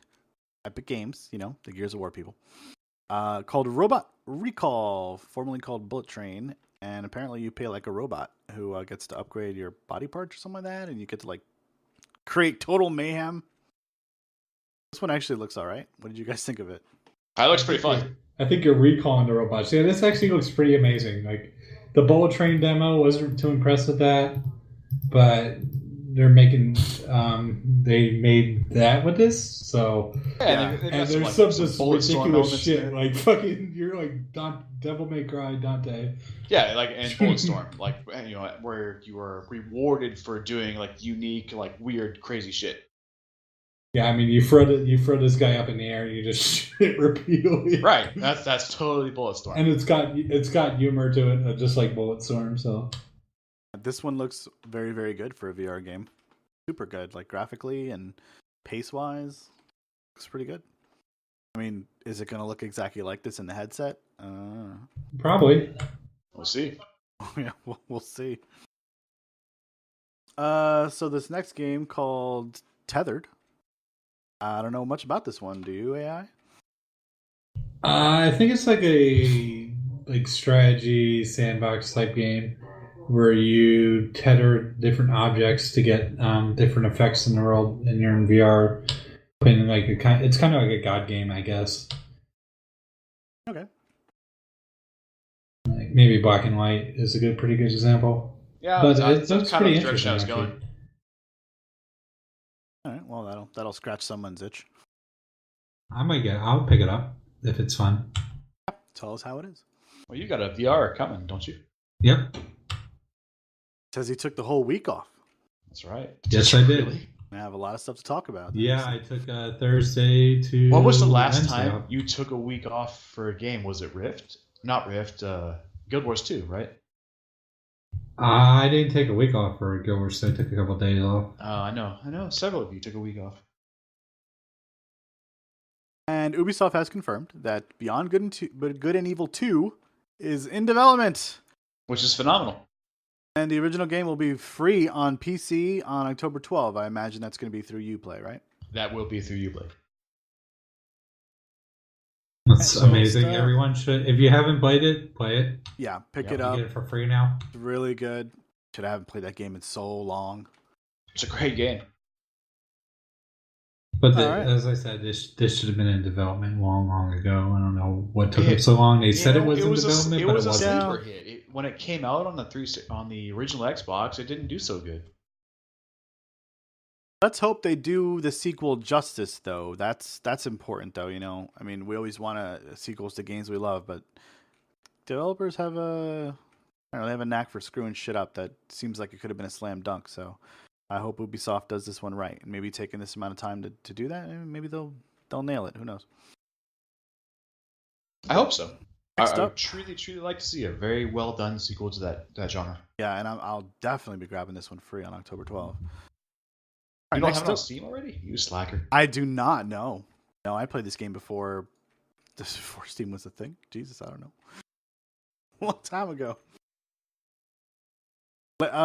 Games, the Gears of War people, called Robot Recall, formerly called Bullet Train. And apparently you pay like a robot who gets to upgrade your body parts or something like that, and you get to like create total mayhem. This one actually looks all right. What did you guys think of it? It looks pretty fun. I think you're recalling the robots. Yeah, this actually looks pretty amazing. Like the Bullet Train demo wasn't too impressed with that, but they're making they made that with this. So yeah, and there's some this ridiculous shit like fucking you're like Devil May Cry Dante. Yeah, like and Bulletstorm, like where you are rewarded for doing like unique, like weird, crazy shit. Yeah, I mean you throw this guy up in the air and you just shoot it repeatedly. Right, that's totally Bulletstorm. And it's got humor to it, just like Bulletstorm. So this one looks very, very good for a VR game. Super good, like graphically and pace wise, looks pretty good. I mean, is it going to look exactly like this in the headset? Probably. We'll see. Yeah, we'll see. So this next game called Tethered. I don't know much about this one. Do you, AI? I think it's like a strategy sandbox type game where you tether different objects to get different effects in the world, and you're in VR. Playing like it's kind of like a god game, I guess. Okay. Like maybe Black and White is a pretty good example. Yeah, but that's kind of the direction I was going. All right, well that'll scratch someone's itch. I'll pick it up if it's fun. Tell us how it is. Well, you got a VR coming, don't you? Yep. Says he took the whole week off. That's right. Yes, I did. Really? I have a lot of stuff to talk about. Yeah, I took Thursday to. What was the last Wednesday time you took a week off for a game? Was it Rift? Not Rift. Guild Wars 2, right? I didn't take a week off for Guild Wars 2. I took a couple of days off. Oh, I know. Several of you took a week off. And Ubisoft has confirmed that Beyond Good and Evil 2 is in development, which is phenomenal. And the original game will be free on PC on October 12th. I imagine that's going to be through Uplay, right? That will be through Uplay. That's amazing. Everyone should. If you haven't played it, play it. Yeah, pick it up. Get it for free now. It's really good. I haven't played that game in so long. It's a great game. But as I said, this should have been in development long ago. I don't know what took it so long. They said it was in development, but it wasn't. It was a sleeper hit. When it came out on the original Xbox, it didn't do so good. Let's hope they do the sequel justice, though. That's important, though. I mean, we always want sequels to games we love, but developers have they have a knack for screwing shit up that seems like it could have been a slam dunk. So I hope Ubisoft does this one right, and maybe taking this amount of time to do that, and maybe they'll nail it. Who knows? I hope so. I would truly like to see a very well done sequel to that genre. Yeah, and I'll definitely be grabbing this one free on October 12th. You don't have it on Steam already? You slacker. I do not know. No, I played this game before Steam was a thing. Jesus, I don't know. A long time ago.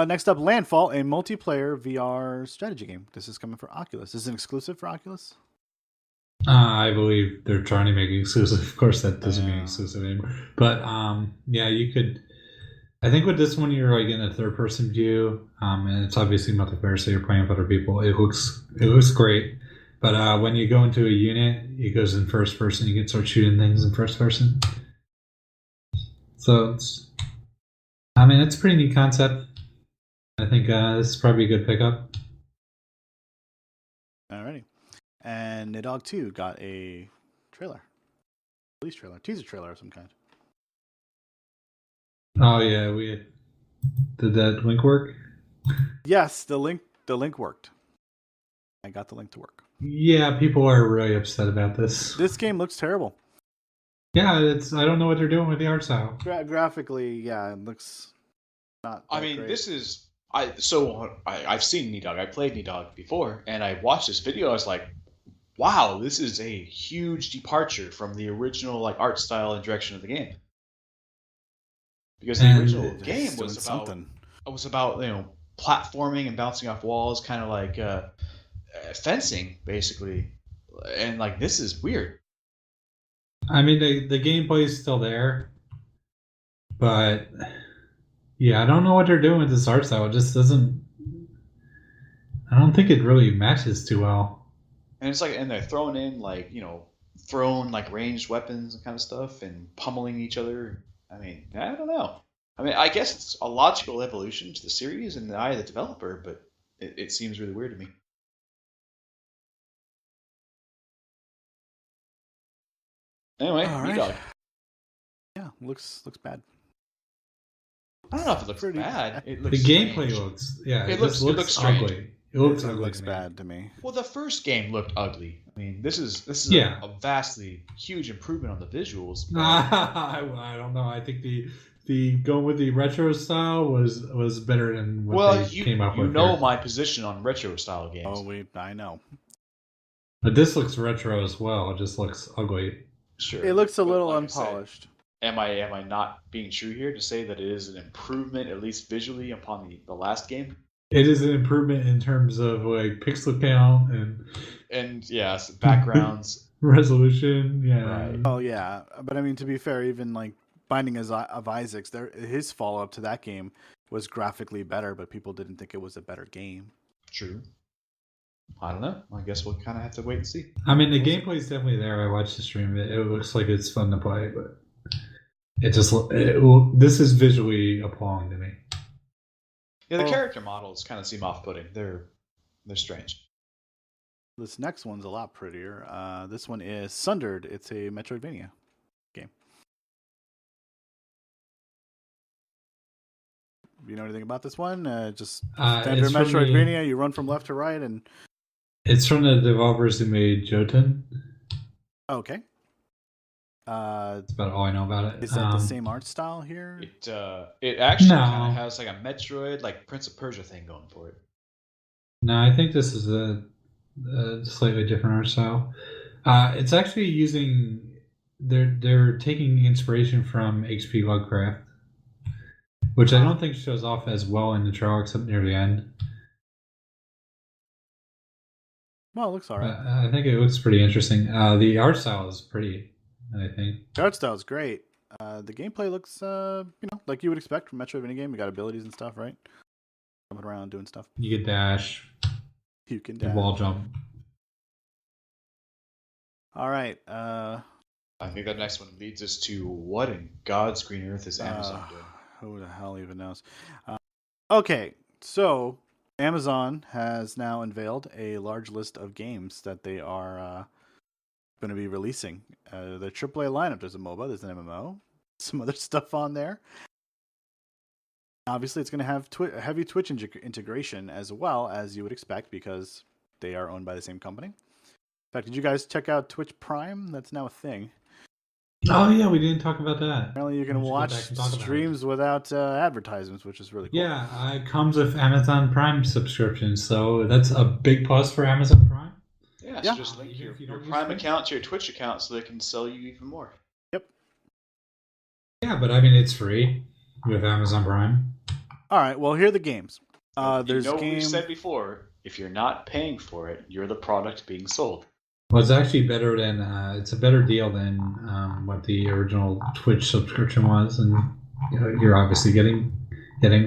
Next up, Landfall, a multiplayer VR strategy game. This is coming for Oculus. Is it exclusive for Oculus? I believe they're trying to make it exclusive. Of course, that doesn't mean exclusive anymore. But yeah, you could. I think with this one, you're like in a third-person view, and it's obviously multiplayer, so you're playing with other people. It looks great, but when you go into a unit, it goes in first person. You can start shooting things in first person. So it's a pretty neat concept. I think this is probably a good pickup. Alrighty. And Nidog 2 got a trailer. Release trailer. Teaser trailer of some kind. Oh yeah, did that link work? Yes, the link worked. I got the link to work. Yeah, people are really upset about this. This game looks terrible. Yeah, I don't know what they're doing with the art style. Graphically, yeah, it looks not. I mean, great. this is I've seen Nidog. I played Nidog before, and I watched this video. I was like, wow, this is a huge departure from the original like art style and direction of the game. Because the original game was about platforming and bouncing off walls, kind of like fencing, basically. And like this is weird. I mean, the gameplay is still there, but yeah, I don't know what they're doing with this art style. It just doesn't. I don't think it really matches too well. And it's like, and they're throwing in like throwing like ranged weapons and kind of stuff, and pummeling each other. I mean, I don't know. I mean, I guess it's a logical evolution to the series in the eye of the developer, but it seems really weird to me. Anyway, Nidog. Yeah, looks bad. I don't know if it looks bad. It looks the gameplay looks it looks ugly. It looks ugly. It looks bad to me. Well, the first game looked ugly. I mean, this is a vastly huge improvement on the visuals. I don't know. I think the going with the retro style was better than what they came up with. You know my position on retro style games. Oh, I know. But this looks retro as well. It just looks ugly. Sure. It looks a little unpolished. Am I not being true here to say that it is an improvement, at least visually, upon the last game? It is an improvement in terms of like pixel count and yes, backgrounds, resolution. Yeah. Right. Oh yeah, but I mean, to be fair, even like Binding of Isaac's, his follow up to that game was graphically better, but people didn't think it was a better game. True. I don't know. I guess we'll kind of have to wait and see. I mean, the gameplay is definitely there. I watched the stream. It looks like it's fun to play, but this is visually appalling to me. Yeah, the character models kind of seem off-putting. They're strange. This next one's a lot prettier. This one is Sundered. It's a Metroidvania game. You know anything about this one? Just standard Metroidvania. You run from left to right, and it's from the developers who made Jotun. Okay. That's about all I know about it. Is that the same art style here? It actually kind of has like a Metroid, like Prince of Persia thing going for it. No, I think this is a slightly different art style. It's actually using they're taking inspiration from H.P. Lovecraft, which I don't think shows off as well in the trailer except near the end. Well, it looks alright. I think it looks pretty interesting. The art style is pretty. I think the art style is great. The gameplay looks, like you would expect from a Metroidvania game. You got abilities and stuff, right? Jumping around, doing stuff. You can dash. You can dash. Wall jump. All right. I think that next one leads us to what in God's green earth is Amazon doing? Who the hell even knows? Okay, so Amazon has now unveiled a large list of games that they are going to be releasing. The AAA lineup. There's a MOBA, there's an MMO, some other stuff on there. Obviously, it's going to have heavy Twitch integration as well, as you would expect, because they are owned by the same company. In fact, did you guys check out Twitch Prime? That's now a thing. Oh yeah, we didn't talk about that. Apparently, you can watch streams without advertisements, which is really cool. Yeah, it comes with Amazon Prime subscription, so that's a big plus for Amazon Prime. Yeah, so just link your Prime account to your Twitch account so they can sell you even more. Yep. Yeah, but I mean, it's free with Amazon Prime. All right, well, here are the games. There's what we said before. If you're not paying for it, you're the product being sold. Well, it's actually better than it's a better deal than what the original Twitch subscription was, and you're obviously getting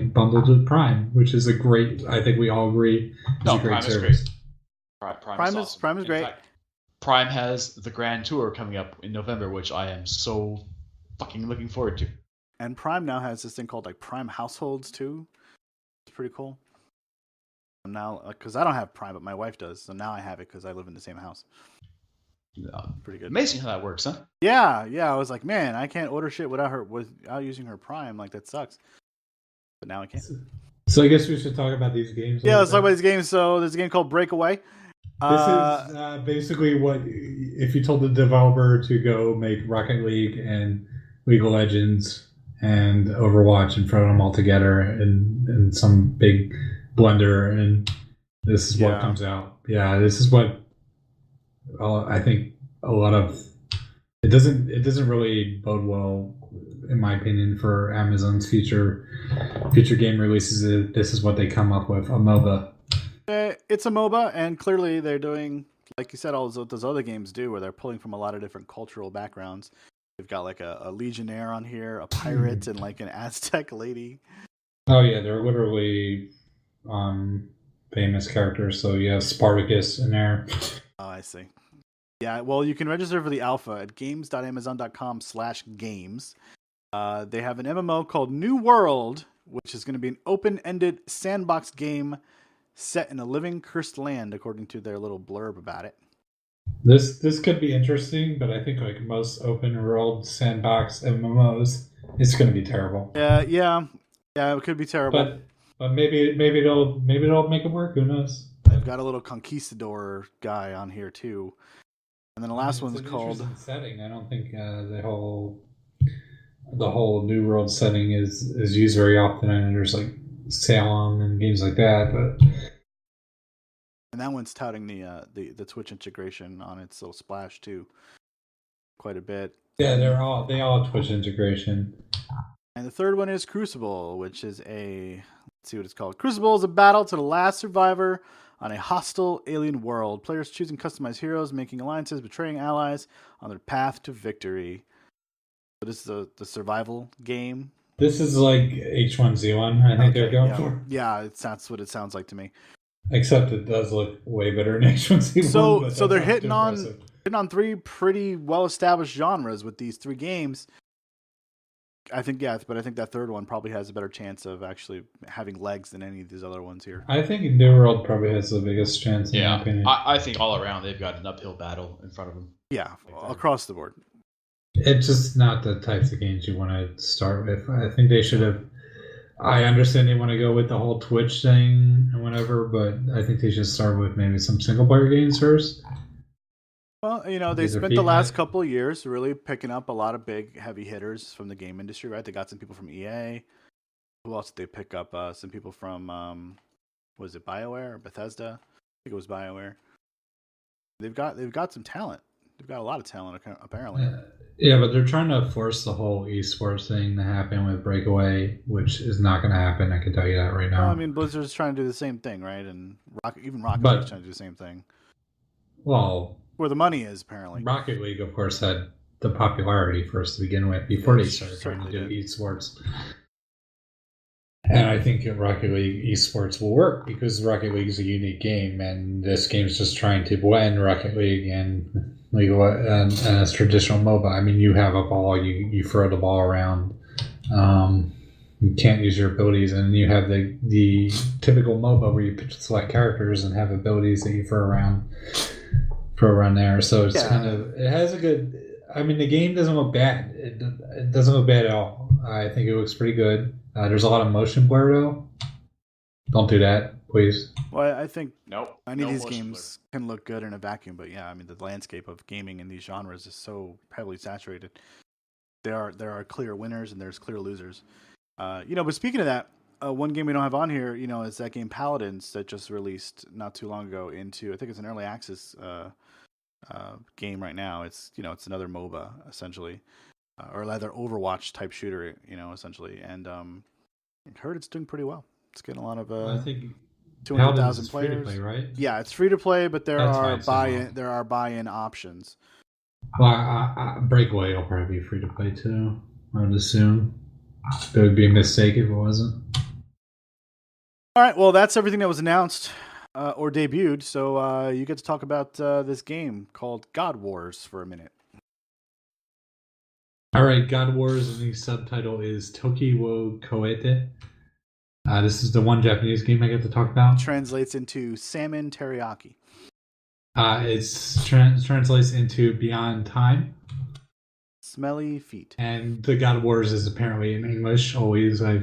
bundled with Prime, which is a great. I think we all agree. Is a great Prime service. is great. Prime is great. Fact, Prime has the Grand Tour coming up in November, which I am so fucking looking forward to. And Prime now has this thing called like Prime Households too. It's pretty cool. Now, because I don't have Prime, but my wife does, so now I have it because I live in the same house. Pretty good. Amazing how that works, huh? Yeah. I was like, man, I can't order shit without using her Prime. Like, that sucks. But now I can. So I guess we should talk about these games. Yeah, let's talk about these games. So there's a game called Breakaway. This is basically what if you told the developer to go make Rocket League and League of Legends and Overwatch and throw them all together in some big blender, and this is what comes out. Yeah, this is what I think a lot of it doesn't really bode well, in my opinion, for Amazon's future game releases. This is what they come up with, a MOBA. It's a MOBA, and clearly they're doing, like you said, all those other games do, where they're pulling from a lot of different cultural backgrounds. They've got like a legionnaire on here, a pirate, and like an Aztec lady. Oh yeah, they're literally famous characters. So you have Spartacus in there. Oh, I see. Yeah, well, you can register for the alpha at games.amazon.com/games. They have an MMO called New World, which is going to be an open-ended sandbox game set in a living cursed land, according to their little blurb about it. This could be interesting, but I think like most open world sandbox MMOs, it's going to be terrible. Yeah, it could be terrible. But maybe they'll make it work. Who knows? They've got a little conquistador guy on here too, and then the last one's called setting. I don't think the whole New World setting is used very often. And there's like Salem and games like that, but. And that one's touting the Twitch integration on its little splash too, quite a bit. Yeah, they all have Twitch integration. And the third one is Crucible, which is let's see what it's called. Crucible is a battle to the last survivor on a hostile alien world. Players choosing customized heroes, making alliances, betraying allies on their path to victory. So this is the survival game. This is like H1Z1. I think they're going for. Yeah, that's what it sounds like to me. Except it does look way better than H1Z1. So they're hitting on three pretty well-established genres with these three games. I think, but I think that third one probably has a better chance of actually having legs than any of these other ones here. I think New World probably has the biggest chance, in my opinion. I think all around they've got an uphill battle in front of them. Yeah, across the board. It's just not the types of games you want to start with. I think they should have... I understand they want to go with the whole Twitch thing and whatever, but I think they should start with maybe some single-player games first. Well, they spent the last couple of years really picking up a lot of big, heavy hitters from the game industry, right? They got some people from EA. Who else did they pick up? Some people from, was it BioWare or Bethesda? I think it was BioWare. They've got some talent. They've got a lot of talent, apparently. Yeah, but they're trying to force the whole esports thing to happen with Breakaway, which is not going to happen. I can tell you that right now. Well, I mean, Blizzard's trying to do the same thing, right? And Rocket League's trying to do the same thing. Well, where the money is, apparently. Rocket League, of course, had the popularity first to begin with before they started trying to do esports. And I think Rocket League esports will work because Rocket League is a unique game, and this game is just trying to blend Rocket League and as traditional MOBA. I mean, you have a ball, you throw the ball around. You can't use your abilities, and you have the typical MOBA where you select characters and have abilities that you throw around there. So it's it has a good. I mean, the game doesn't look bad. It doesn't look bad at all. I think it looks pretty good. There's a lot of motion blur though. Don't do that, please. Well, I think any of these games can look good in a vacuum, but yeah, I mean, the landscape of gaming in these genres is so heavily saturated. There are clear winners and there's clear losers. But speaking of that, one game we don't have on here, is that game Paladins that just released not too long ago into, I think it's an early access game right now. It's another MOBA essentially, or rather Overwatch type shooter, essentially. And I heard it's doing pretty well. It's getting a lot of I think 200,000 players. Free to play, right? Yeah, it's free to play, but there are buy-in options. Well, Breakaway will probably be free to play too, I would assume. It would be a mistake if it wasn't. All right, well, that's everything that was announced or debuted. So you get to talk about this game called God Wars for a minute. All right, God Wars, and the subtitle is Toki wo Koete. This is the one Japanese game I get to talk about. Translates into salmon teriyaki. It translates into Beyond Time. Smelly feet. And the God of Wars is apparently in English. Always, I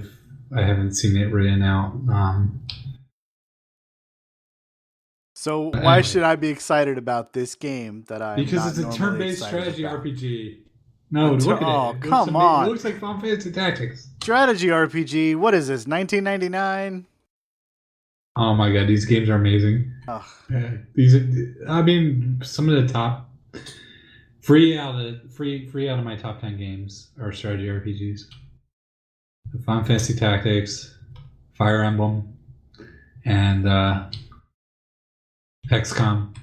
haven't seen it written out. So why should I be excited about this game that I because it's a turn-based strategy about? RPG. No, look at it. Come on! It looks like Final Fantasy Tactics. Strategy RPG. What is this? 1999. Oh my god, these games are amazing. Some of the top free out of my top 10 games are strategy RPGs. Final Fantasy Tactics, Fire Emblem, and XCOM.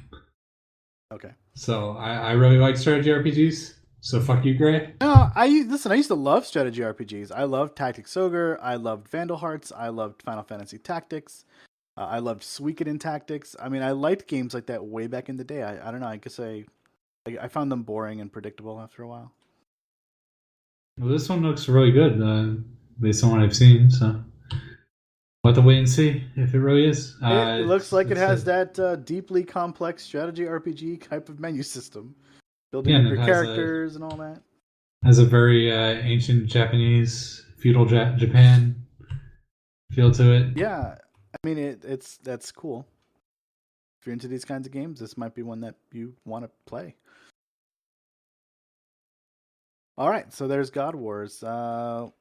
Okay. So I really like strategy RPGs. So fuck you, Gray. No, I used to love strategy RPGs. I loved Tactics Ogre. I loved Vandal Hearts. I loved Final Fantasy Tactics. I loved Suikoden Tactics. I mean, I liked games like that way back in the day. I don't know. I guess I found them boring and predictable after a while. Well, this one looks really good based on what I've seen. So we'll have to wait and see if it really is. It looks like it has that deeply complex strategy RPG type of menu system. Building up your characters and all that. Has a very ancient Japanese, feudal Japan feel to it. Yeah, I mean that's cool. If you're into these kinds of games, this might be one that you want to play. All right, so there's God Wars. I'm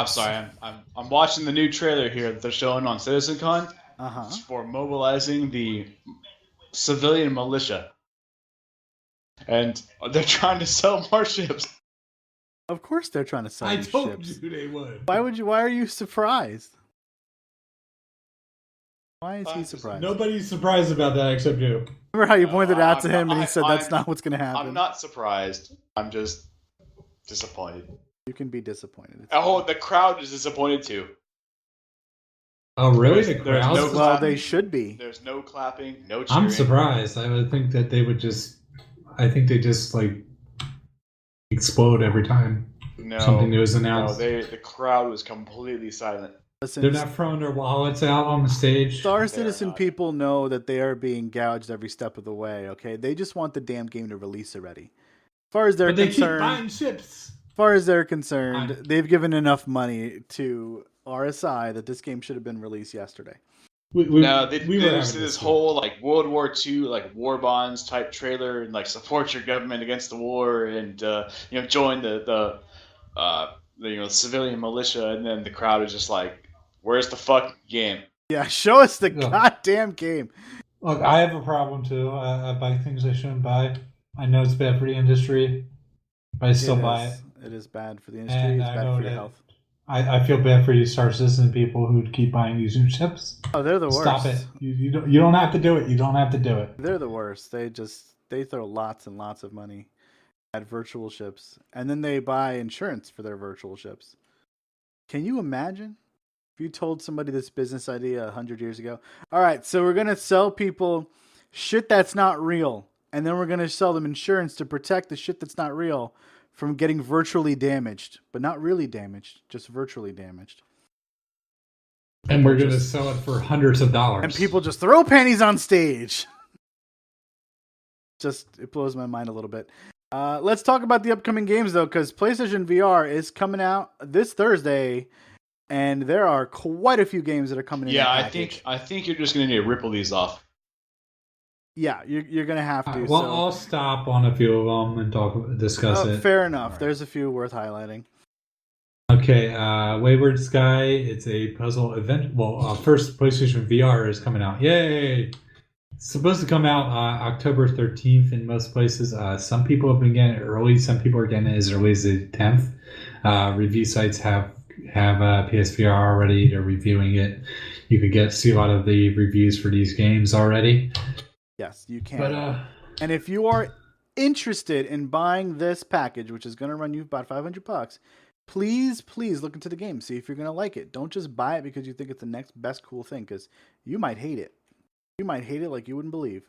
sorry, I'm watching the new trailer here that they're showing on CitizenCon for mobilizing the civilian militia. And they're trying to sell more ships. Of course they're trying to sell I ships. told you they would. Why are you surprised? Why is he surprised? Nobody's surprised about that except you. Remember how you pointed out to him and he said that's not what's going to happen? I'm not surprised. I'm just disappointed. You can be disappointed. The crowd is disappointed too. Oh, really? The crowd? Well, they should be. There's no clapping, no cheering. I'm surprised. I would think that they would just... I think they just, explode every time something new is announced. No, the crowd was completely silent. Listen, they're not throwing their wallets out on the stage. Star Citizen people know that they are being gouged every step of the way, okay? They just want the damn game to release already. As far as they're concerned, keep buying ships. As far as they're concerned, they've given enough money to RSI that this game should have been released yesterday. They this whole World War II war bonds type trailer and support your government against the war and join the civilian militia, and then the crowd is just like, where's the fucking game? Yeah, show us the goddamn game. Look, I have a problem too. I buy things I shouldn't buy. I know it's bad for the industry, but I still buy it. It is bad for the industry. It's bad for your health. I feel bad for you Star Citizen people who keep buying these new chips. Oh, they're the worst. Stop it. You don't have to do it. You don't have to do it. They're the worst. They throw lots and lots of money at virtual ships, and then they buy insurance for their virtual ships. Can you imagine if you told somebody this business idea 100 years ago? All right, so we're going to sell people shit that's not real, and then we're going to sell them insurance to protect the shit that's not real from getting virtually damaged, but not really damaged, just virtually damaged. And we're going to sell it for hundreds of dollars. And people just throw panties on stage. It blows my mind a little bit. Let's talk about the upcoming games, though, because PlayStation VR is coming out this Thursday, and there are quite a few games that are coming in. Yeah, I think you're just going to need to ripple these off. Yeah, you're going to have to. Well, I'll stop on a few of them and discuss it. Fair enough. Right. There's a few worth highlighting. Okay, Wayward Sky. It's a puzzle event. Well, first PlayStation VR is coming out. Yay! It's supposed to come out October 13th in most places. Some people have been getting it early. Some people are getting it as early as the 10th. Review sites have PSVR already. They're reviewing it. You could see a lot of the reviews for these games already. Yes, you can. But, and if you are interested in buying this package, which is going to run you about $500, please look into the game. See if you're going to like it. Don't just buy it because you think it's the next best cool thing, because you might hate it. You might hate it like you wouldn't believe.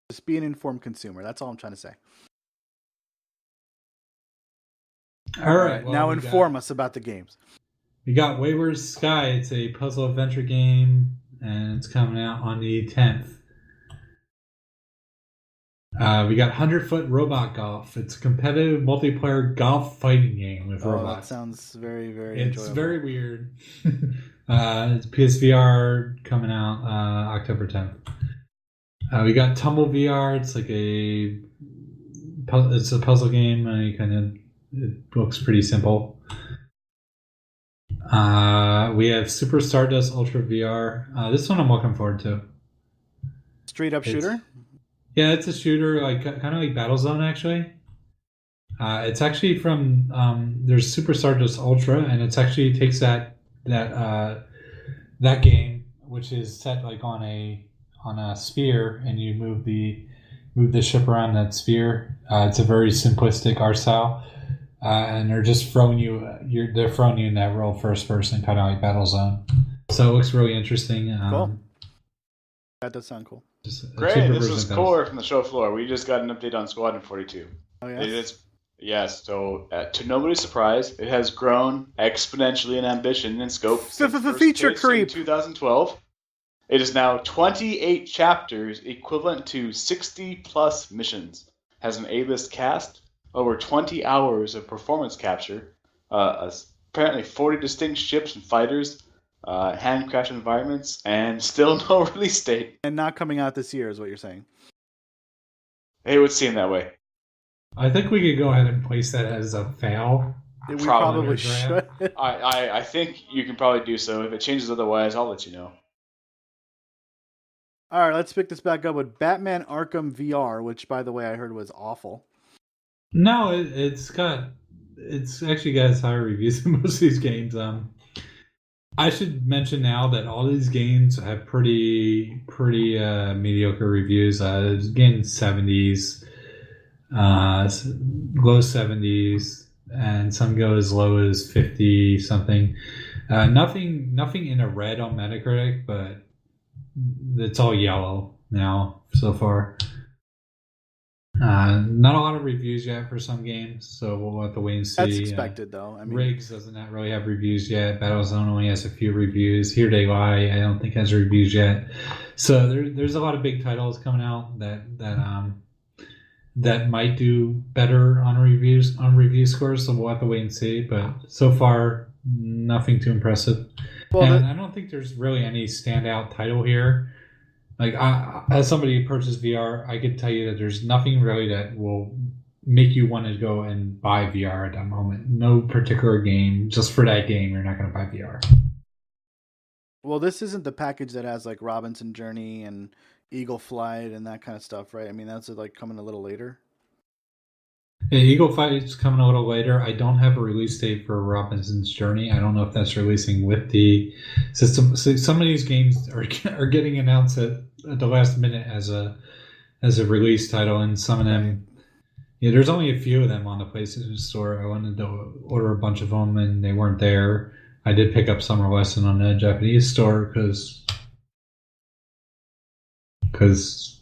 Just be an informed consumer. That's all I'm trying to say. All right. Well, now inform us about the games. We got Wayward Sky. It's a puzzle adventure game, and it's coming out on the 10th. We got 100-Foot Robot Golf. It's a competitive multiplayer golf fighting game with robots. That sounds very, very It's enjoyable. very weird. It's PSVR coming out October 10th. We got Tumble VR. It's like a puzzle game. It looks pretty simple. We have Super Stardust Ultra VR. This one I'm looking forward to. Straight up shooter? Yeah, it's a shooter, like kind of like Battlezone, actually. It's actually from there's Super Stardust Ultra, and it's actually takes that game, which is set like on a sphere, and you move the ship around that sphere. It's a very simplistic art style, and they're just throwing you in that world first person, kind of like Battlezone. So it looks really interesting. Cool. That does sound cool. Great, this is Core from the show floor. We just got an update on Squadron 42. Oh, yes? Yes, so to nobody's surprise, it has grown exponentially in ambition and scope since first feature pitched creep. in 2012. It is now 28 chapters, equivalent to 60-plus missions. Has an A-list cast, over 20 hours of performance capture, apparently 40 distinct ships and fighters, handcrafted environments, and still no release date. And not coming out this year is what you're saying. It would seem that way. I think we could go ahead and place that as a fail. We probably should. I think you can probably do so. If it changes otherwise, I'll let you know. All right, let's pick this back up with Batman Arkham VR, which, by the way, I heard was awful. No, it's actually got higher reviews than most of these games. I should mention now that all these games have pretty mediocre reviews. Again, 70s, low 70s, and some go as low as 50 something. Nothing in a red on Metacritic, but it's all yellow now so far. Not a lot of reviews yet for some games, so we'll have to wait and see. That's expected, though. I mean, Riggs doesn't really have reviews yet. Battlezone only has a few reviews. Here They Lie, I don't think has reviews yet. So there's a lot of big titles coming out that might do better on review scores. So we'll have to wait and see. But so far, nothing too impressive. Well, and I don't think there's really any standout title here. Like, as somebody who purchased VR, I could tell you that there's nothing really that will make you want to go and buy VR at that moment. No particular game. Just for that game, you're not going to buy VR. Well, this isn't the package that has, like, Robinson Journey and Eagle Flight and that kind of stuff, right? I mean, that's, like, coming a little later. Yeah, Eagle Flight is coming a little later. I don't have a release date for Robinson's Journey. I don't know if that's releasing with the system. So some of these games are getting announced at the last minute as a release title, and some of them, yeah, there's only a few of them on the PlayStation Store. I wanted to order a bunch of them, and they weren't there. I did pick up Summer Lesson on the Japanese store because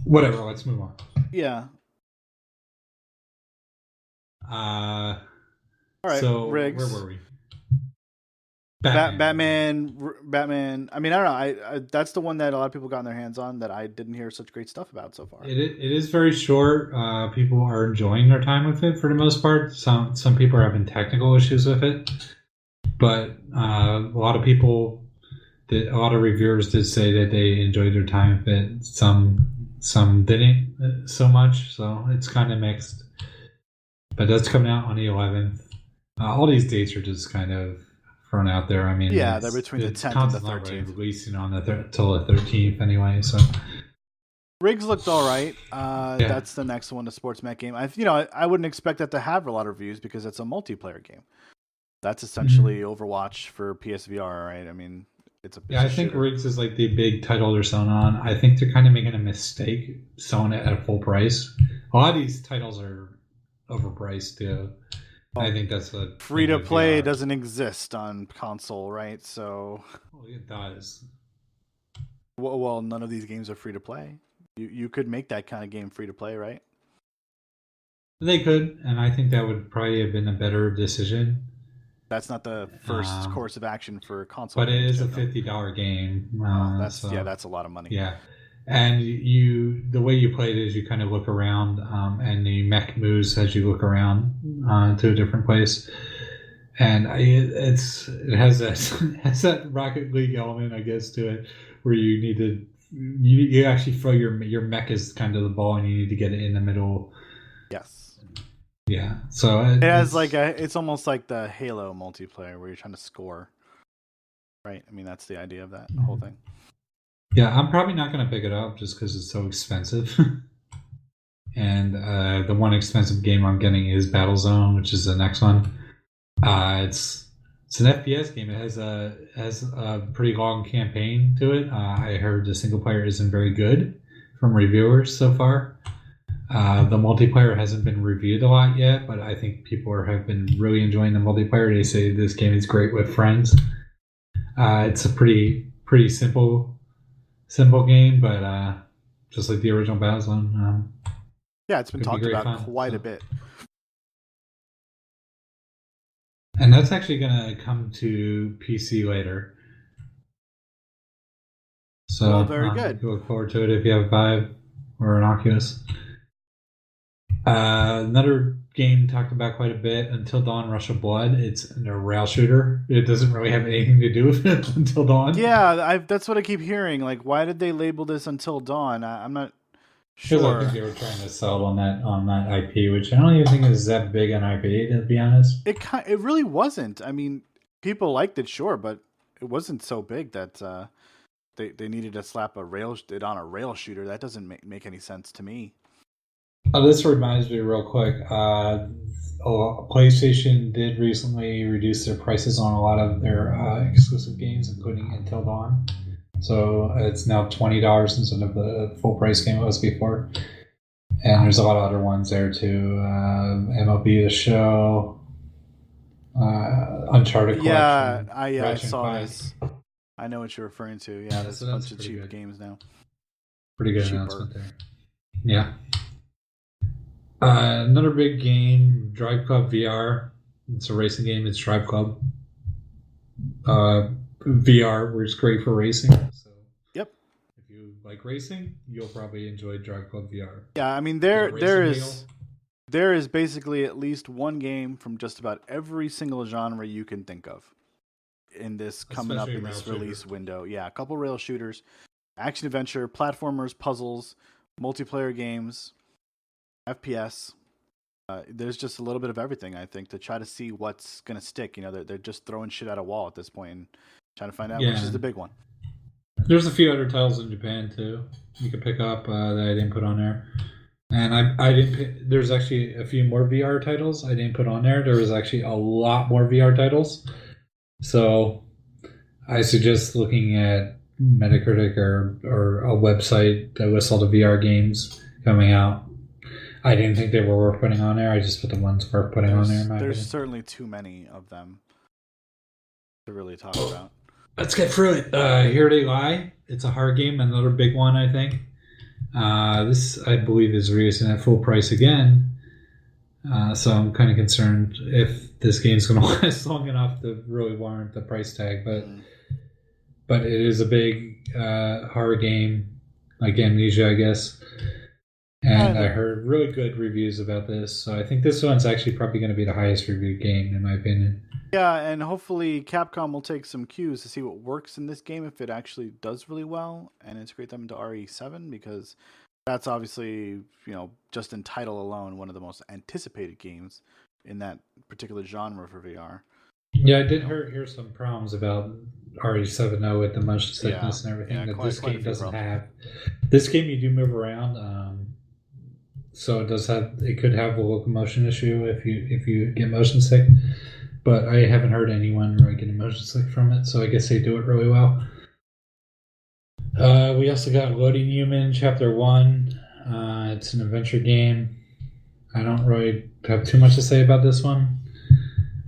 whatever. Let's move on. Yeah. All right, so Riggs. Where were we? Batman. I mean, I don't know. I that's the one that a lot of people got in their hands on that I didn't hear such great stuff about so far. It is very short. People are enjoying their time with it for the most part. Some people are having technical issues with it, but a lot of reviewers did say that they enjoyed their time with it. Some didn't so much, so it's kind of mixed. But that's coming out on the 11th. All these dates are just kind of thrown out there. I mean, yeah, they're between the 10th and the 13th. Really releasing on till the 13th anyway. So Riggs looked all right. That's the next one, the sports mech game. I wouldn't expect that to have a lot of reviews because it's a multiplayer game. That's essentially Overwatch for PSVR, right? I mean, I think Riggs is like the big title they're selling on. I think they're kind of making a mistake selling it at full price. A lot of these titles are overpriced too. I think that's a free to play doesn't exist on console, right? So it does. Well, none of these games are free to play. You could make that kind of game free to play, right? They could, and I think that would probably have been a better decision. That's not the first course of action for console. But it is a $50 game. That's a lot of money. Yeah, and the way you play it is you kind of look around, and the mech moves as you look around to a different place, and it has that Rocket League element, I guess, to it, where you need to you actually throw your mech is kind of the ball, and you need to get it in the middle. Yes. Yeah, so it has it's almost like the Halo multiplayer where you're trying to score, right? I mean, that's the idea of that whole thing. Yeah, I'm probably not going to pick it up just because it's so expensive. And the one expensive game I'm getting is Battlezone, which is the next one. It's an FPS game. It has a pretty long campaign to it. I heard the single player isn't very good from reviewers so far. The multiplayer hasn't been reviewed a lot yet, but I think people have been really enjoying the multiplayer. They say this game is great with friends. It's a pretty simple game, but just like the original Battlezone. Yeah, it's been talked about quite a bit. And that's actually going to come to PC later. So very good. You look forward to it if you have a Vive or an Oculus. Another game talked about quite a bit, Until Dawn Rush of Blood. It's a rail shooter. It doesn't really have anything to do with it, Until Dawn. Yeah, that's what I keep hearing. Like, why did they label this Until Dawn? I'm not sure. Because I think they were trying to sell on that IP, which I don't even think is that big an IP, to be honest. It really wasn't. I mean, people liked it, sure, but it wasn't so big that they needed to slap it on a rail shooter. That doesn't make any sense to me. This reminds me real quick. PlayStation did recently reduce their prices on a lot of their exclusive games, including Until Dawn. So it's now $20 instead of the full price game it was before. And there's a lot of other ones there too. MLB The Show, Uncharted Collection. Yeah, I saw this. I know what you're referring to. Yeah, there's a bunch of cheap games now. Pretty good announcement there. Yeah. Another big game, Drive Club VR. It's a racing game. It's Drive Club VR, which is great for racing. So, yep. If you like racing, you'll probably enjoy Drive Club VR. Yeah, I mean there is basically at least one game from just about every single genre you can think of in this coming up in this release window. Yeah, a couple rail shooters, action adventure, platformers, puzzles, multiplayer games, FPS. There's just a little bit of everything, I think, to try to see what's going to stick. You know, they're just throwing shit at a wall at this point and trying to find out which is the big one. There's a few other titles in Japan, too, you can pick up that I didn't put on there. And I didn't. There's actually a few more VR titles I didn't put on there. There was actually a lot more VR titles. So I suggest looking at Metacritic or a website that lists all the VR games coming out. I didn't think they were worth putting on there. I just put the ones worth putting on there. There's certainly too many of them to really talk about. Let's get through it. Here They Lie. It's a horror game. Another big one, I think. This, I believe, is releasing at full price again. So I'm kind of concerned if this game's going to last long enough to really warrant the price tag. But it is a big horror game, like Amnesia, I guess. And I heard really good reviews about this. So I think this one's actually probably going to be the highest reviewed game, in my opinion. Yeah, and hopefully Capcom will take some cues to see what works in this game if it actually does really well and integrate them into RE7, because that's obviously, just in title alone, one of the most anticipated games in that particular genre for VR. Yeah, I did hear some problems about RE7 with the motion sickness and everything that this game doesn't have. This game, you do move around, so it could have a locomotion issue if you get motion sick. But I haven't heard anyone really getting motion sick from it, so I guess they do it really well. We also got Loading Human Chapter 1. It's an adventure game. I don't really have too much to say about this one.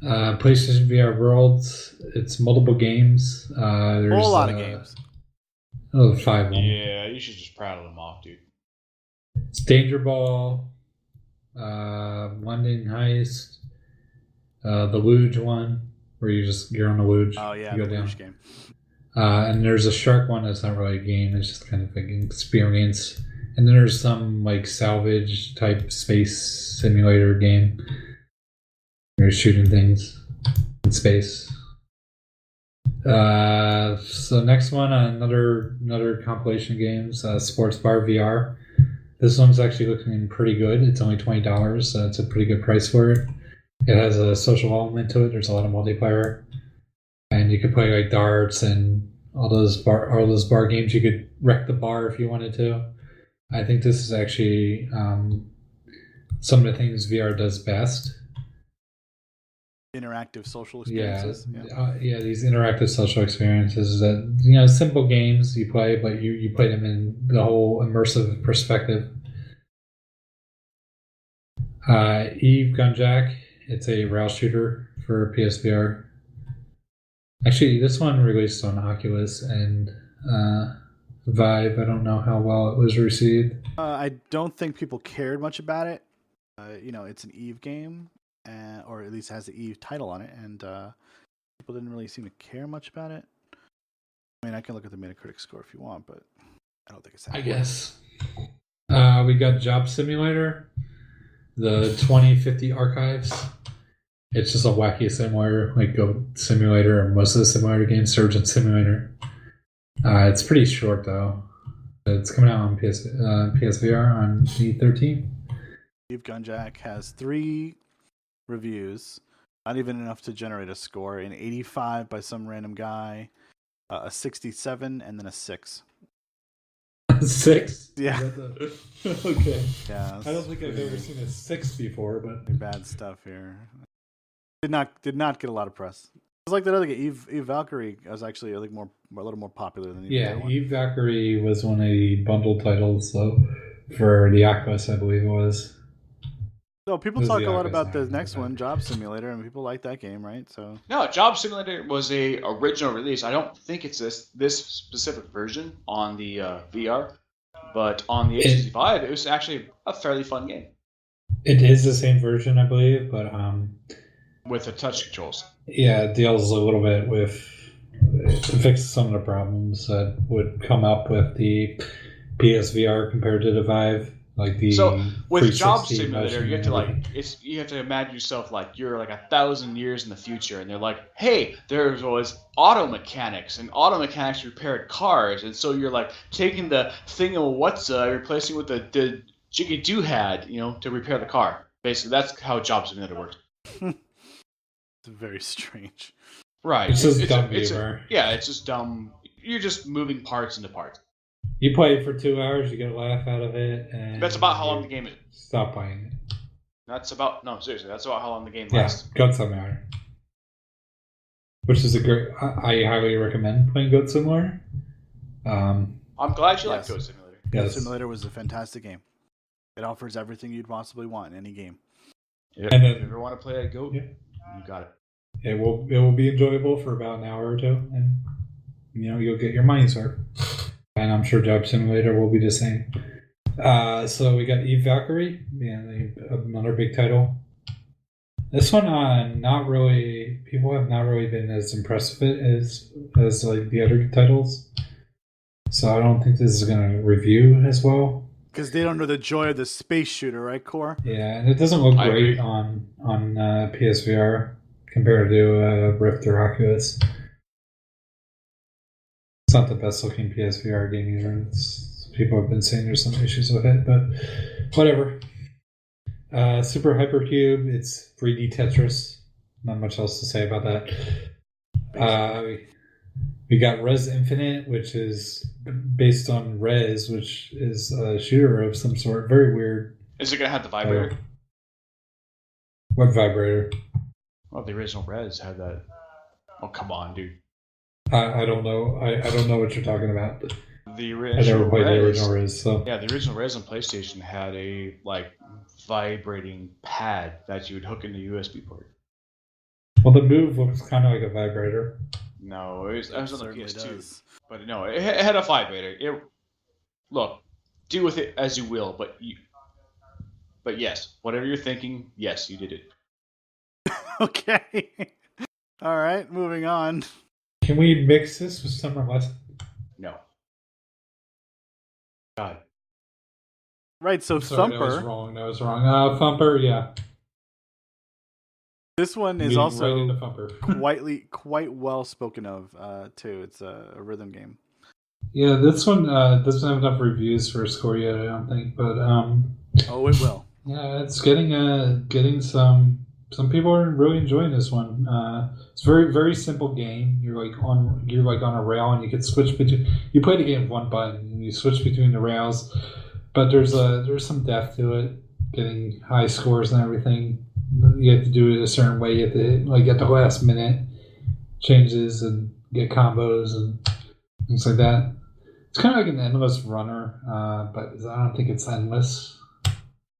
PlayStation VR Worlds. It's multiple games. There's a whole lot of games. 5 of them. Yeah, you should just rattle them off, dude. It's Danger Ball, London Heist, the Luge one, where you're on the luge. Oh yeah, you the go down. luge game. And there's a shark one that's not really a game; it's just kind of like an experience. And then there's some like salvage type space simulator game. You're shooting things in space. So next one, another compilation of games, Sports Bar VR. This one's actually looking pretty good. It's only $20, so it's a pretty good price for it. It has a social element to it. There's a lot of multiplayer, and you could play like darts and all those bar games. You could wreck the bar if you wanted to. I think this is actually some of the things VR does best. Interactive social experiences. These interactive social experiences that simple games you play, but you play them in the whole immersive perspective. Eve Gunjack, it's a rail shooter for PSVR. Actually, this one released on Oculus and Vive. I don't know how well it was received. I don't think people cared much about it. It's an Eve game. Or at least has the Eve title on it, and people didn't really seem to care much about it. I mean, I can look at the Metacritic score if you want, but I don't think it's that. I guess. We got Job Simulator, the 2050 Archives. It's just a wacky simulator, like Goat Simulator, or most of the simulator games, Surgeon Simulator. It's pretty short, though. It's coming out on PSVR on the 13th. Eve Gunjack has 3 reviews, not even enough to generate a score. An 85 by some random guy, a 67, and then a 6. 6? Yeah. Okay. Yeah. I don't think I've ever seen a 6 before, but bad stuff here. Did not get a lot of press. It's like that other game, Eve Valkyrie, was actually a little more popular than Eve Valkyrie was one of the bundled titles, so for the Oculus, I believe it was. So people talk a lot about the next one, Job Simulator, and people like that game, right? So no, Job Simulator was a original release. I don't think it's this specific version on the VR, but on the HTC Vive, it was actually a fairly fun game. It is the same version, I believe, but with the touch controls. Yeah, it deals a little bit with it fixes some of the problems that would come up with the PSVR compared to the Vive. So with Job Simulator, you have to imagine yourself like you're like 1,000 years in the future, and they're like, hey, there was auto mechanics, and auto mechanics repaired cars, and so you're like taking the thing of replacing with the jiggy doohad, to repair the car. Basically, that's how Job Simulator works. It's very strange. Right. It's just dumb humor. It's just dumb. You're just moving parts into parts. You play it for 2 hours, you get a laugh out of it, and that's about how long the game is. Stop playing it. That's about how long the game lasts. Yeah, Goat Simulator. Which is I highly recommend playing Goat Simulator. I'm glad you like Goat Simulator. Goat Simulator was a fantastic game. It offers everything you'd possibly want in any game. Yep. And if you ever want to play a Goat, you got it. It will be enjoyable for about an hour or two, and you'll get your money's worth. And I'm sure Job Simulator will be the same. So we got Eve Valkyrie, another big title. This one, people have not really been as impressed with it as like the other titles. So I don't think this is going to review as well. Because they don't know the joy of the space shooter, right, Core? Yeah, and it doesn't look great on PSVR compared to Rift or Oculus. It's not the best looking PSVR game either. People have been saying there's some issues with it, but whatever. Super Hypercube, it's 3D Tetris. Not much else to say about that. We got Res Infinite, which is based on Res, which is a shooter of some sort. Very weird. Is it going to have the vibrator? What vibrator? Well, the original Res had that. Oh, come on, dude. I don't know. I don't know what you're talking about. The original I never played the original Res. So. Yeah, the original Res on PlayStation had a vibrating pad that you would hook into the USB port. Well, the Move looks kind of like a vibrator. No, it was on the PS2. But no, it had a vibrator. Look, do with it as you will, but yes, whatever you're thinking, yes, you did it. Okay. All right, moving on. Can we mix this with Summer Lesson? No. God. Right, so Sorry, Thumper. That was wrong. Thumper, yeah. This one is Getting also right into Thumper. quite well spoken of, too. It's a rhythm game. Yeah, this one doesn't have enough reviews for a score yet, I don't think. But Oh, it will. yeah, it's getting some people are really enjoying this one. It's a very very simple game. You're like on a rail, and you can switch between. You play the game with one button, and you switch between the rails. But there's some depth to it. Getting high scores and everything. You have to do it a certain way. You have to like at the last minute changes and get combos and things like that. It's kind of like an endless runner, but I don't think it's endless.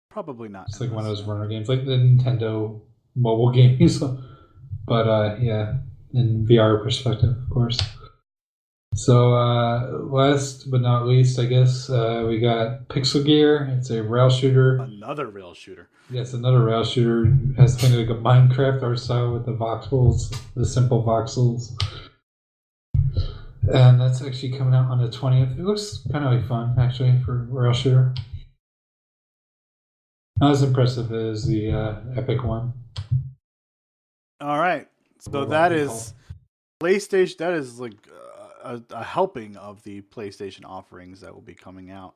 Probably not. It's like one of those runner games, like the Nintendo mobile games. But yeah, in VR perspective, of course. So last but not least, I guess we got Pixel Gear. It's a rail shooter. Another rail shooter. Yes, another rail shooter. It has kind of like a Minecraft art style with the voxels, the simple voxels. And that's actually coming out on the 20th. It looks kind of like fun, actually, for rail shooter. Not as impressive as the Epic one. All right. So that is PlayStation. That is like a helping of the PlayStation offerings that will be coming out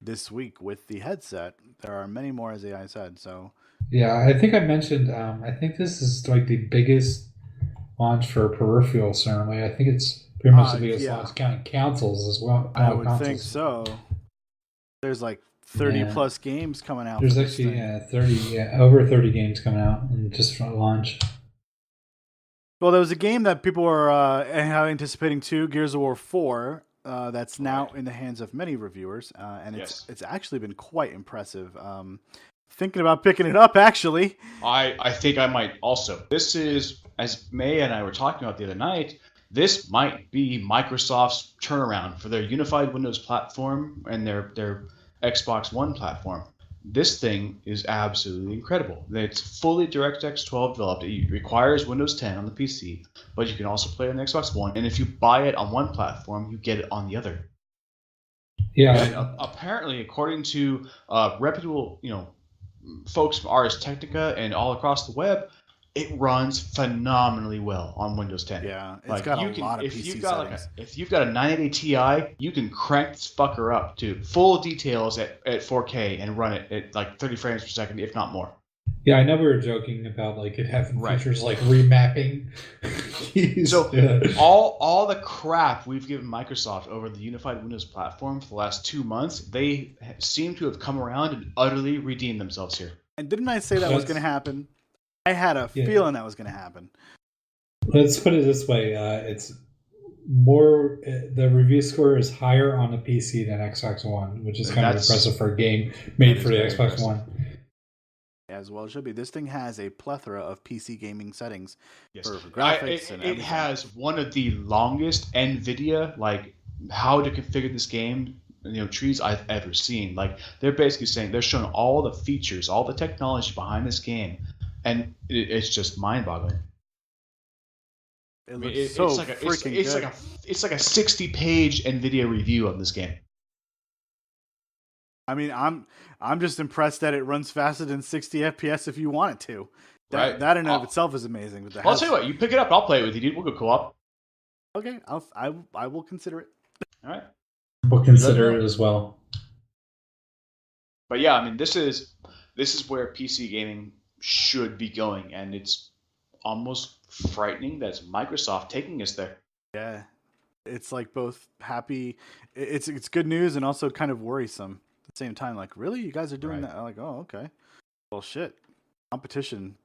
this week with the headset. There are many more, as AI said. So yeah, I think I mentioned. I think this is like the biggest launch for peripheral. Certainly, I think it's pretty much the biggest launch counting consoles as well. I would think so. There's like 30 plus games coming out. There's actually over 30 games coming out and just from launch. Well, there was a game that people were anticipating too, Gears of War 4. That's now in the hands of many reviewers, and it's actually been quite impressive. Thinking about picking it up, actually. I think I might also. This is, as May and I were talking about the other night, this might be Microsoft's turnaround for their unified Windows platform and their Xbox One platform. This thing is absolutely incredible. It's fully DirectX 12 developed. It requires Windows 10 on the PC, but you can also play it on the Xbox One. And if you buy it on one platform, you get it on the other. Yeah. And apparently, according to reputable, folks from Ars Technica and all across the web, it runs phenomenally well on Windows 10. Yeah, it's got a lot of PC settings. If you've got a 980 Ti, you can crank this fucker up to full details at 4K and run it at like 30 frames per second, if not more. Yeah, I know we were joking about like it having features like remapping. So all the crap we've given Microsoft over the unified Windows platform for the last 2 months, they seem to have come around and utterly redeemed themselves here. And didn't I say that was going to happen? I had a feeling that was going to happen. Let's put it this way: it's more. The review score is higher on the PC than Xbox One, which is kind of impressive for a game made for the Xbox One. As well, it should be. This thing has a plethora of PC gaming settings for graphics and everything. It has one of the longest NVIDIA how to configure this game trees I've ever seen. Like they're basically saying they're showing all the features, all the technology behind this game. And it's just mind-boggling. It's like a 60-page NVIDIA review of this game. I mean, I'm just impressed that it runs faster than 60 FPS if you want it to. That in and of itself is amazing. With I'll tell you what, you pick it up, I'll play it with you, dude. We'll go co-op. Okay, I will consider it. All right, we'll consider it as well. But yeah, I mean, this is where PC gaming should be going, and it's almost frightening that it's Microsoft taking us there. Yeah, it's like both happy. It's good news and also kind of worrisome at the same time. Like, really, you guys are doing that? I'm like, oh, okay. Well, shit. Competition.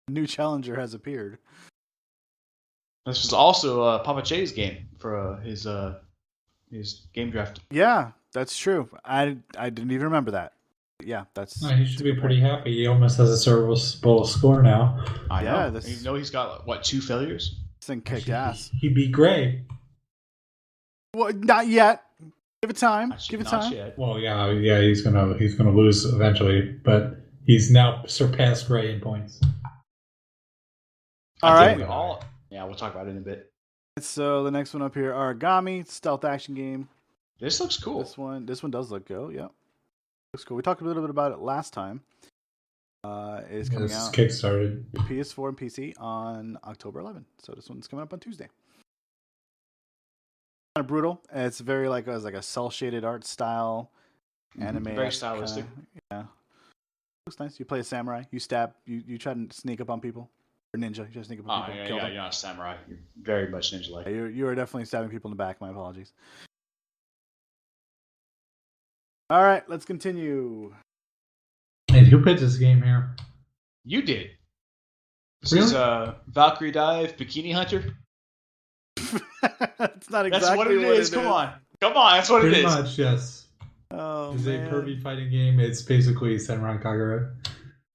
New challenger has appeared. This was also Papa Jay's game for his game draft. Yeah, that's true. I didn't even remember that. Yeah, that's. He should be pretty happy. He almost has a serviceable score now. I know. He's got 2 failures. This thing kicked ass. He beat Gray. Well, not yet. Give it time. Give it time. Yet. Well, yeah. He's gonna lose eventually, but he's now surpassed Gray in points. All I right. think we all. Yeah, we'll talk about it in a bit. So the next one up here, Origami, stealth action game. This looks cool. This one does look good. Yeah, looks cool. We talked a little bit about it last time. It is coming out kickstarted PS4 and PC on October 11th. So this one's coming up on Tuesday. Kind of brutal. It's very like a cel shaded art style, anime. Very stylistic. Yeah, looks nice. You play a samurai. You stab. You try to sneak up on people. Or ninja. You try to sneak up on people. Yeah, you're not a samurai. You're very much ninja-like. Yeah, you are definitely stabbing people in the back. My apologies. All right, let's continue. And who picked this game here? You did. This Really? is Valkyrie Dive Bikini Hunter. That's not exactly That's what it is. Come on. That's what Pretty it is. much, yes. Oh, It's man. a pervy fighting game. It's basically Samurai Kagura.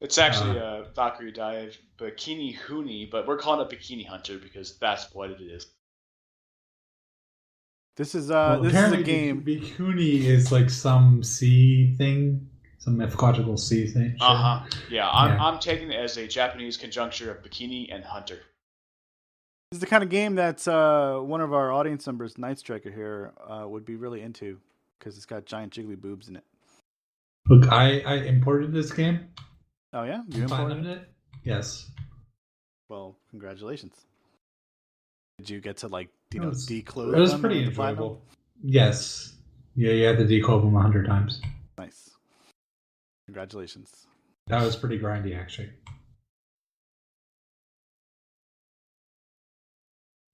It's actually Valkyrie Dive Bikini Huni, but we're calling it Bikini Hunter because that's what it is. This is Well, this is a apparently game. Bikuni is like some sea thing, some mythological sea thing. Yeah, I'm taking it as a Japanese conjuncture of bikini and hunter. This is the kind of game that one of our audience members, Night Striker here, would be really into because it's got giant jiggly boobs in it. Look, I imported this game. Oh yeah, you Platinum imported it? it? Yes. Well, congratulations. Did you get to It was declose? It was them pretty with the platinum? enjoyable. Yes. Yeah, you had to decode them 100 times. Nice. Congratulations. That was pretty grindy, actually.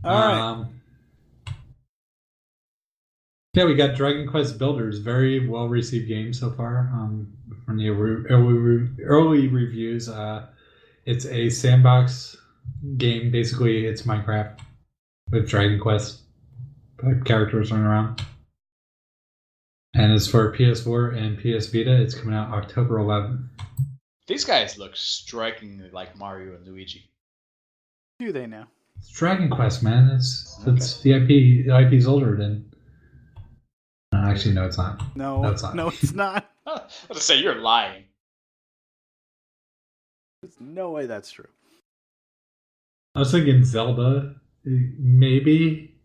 All right. Yeah, we got Dragon Quest Builders. Very well received game so far. From the early reviews, it's a sandbox game. Basically, it's Minecraft with Dragon Quest characters running around. And it's for PS4 and PS Vita. It's coming out October 11th. These guys look strikingly like Mario and Luigi. Do they now? It's Dragon Quest, man. It's the IP. The IP's older than. Actually, no, it's not. No, it's not. No, it's not. I was gonna say you're lying. There's no way that's true. I was thinking Zelda, maybe.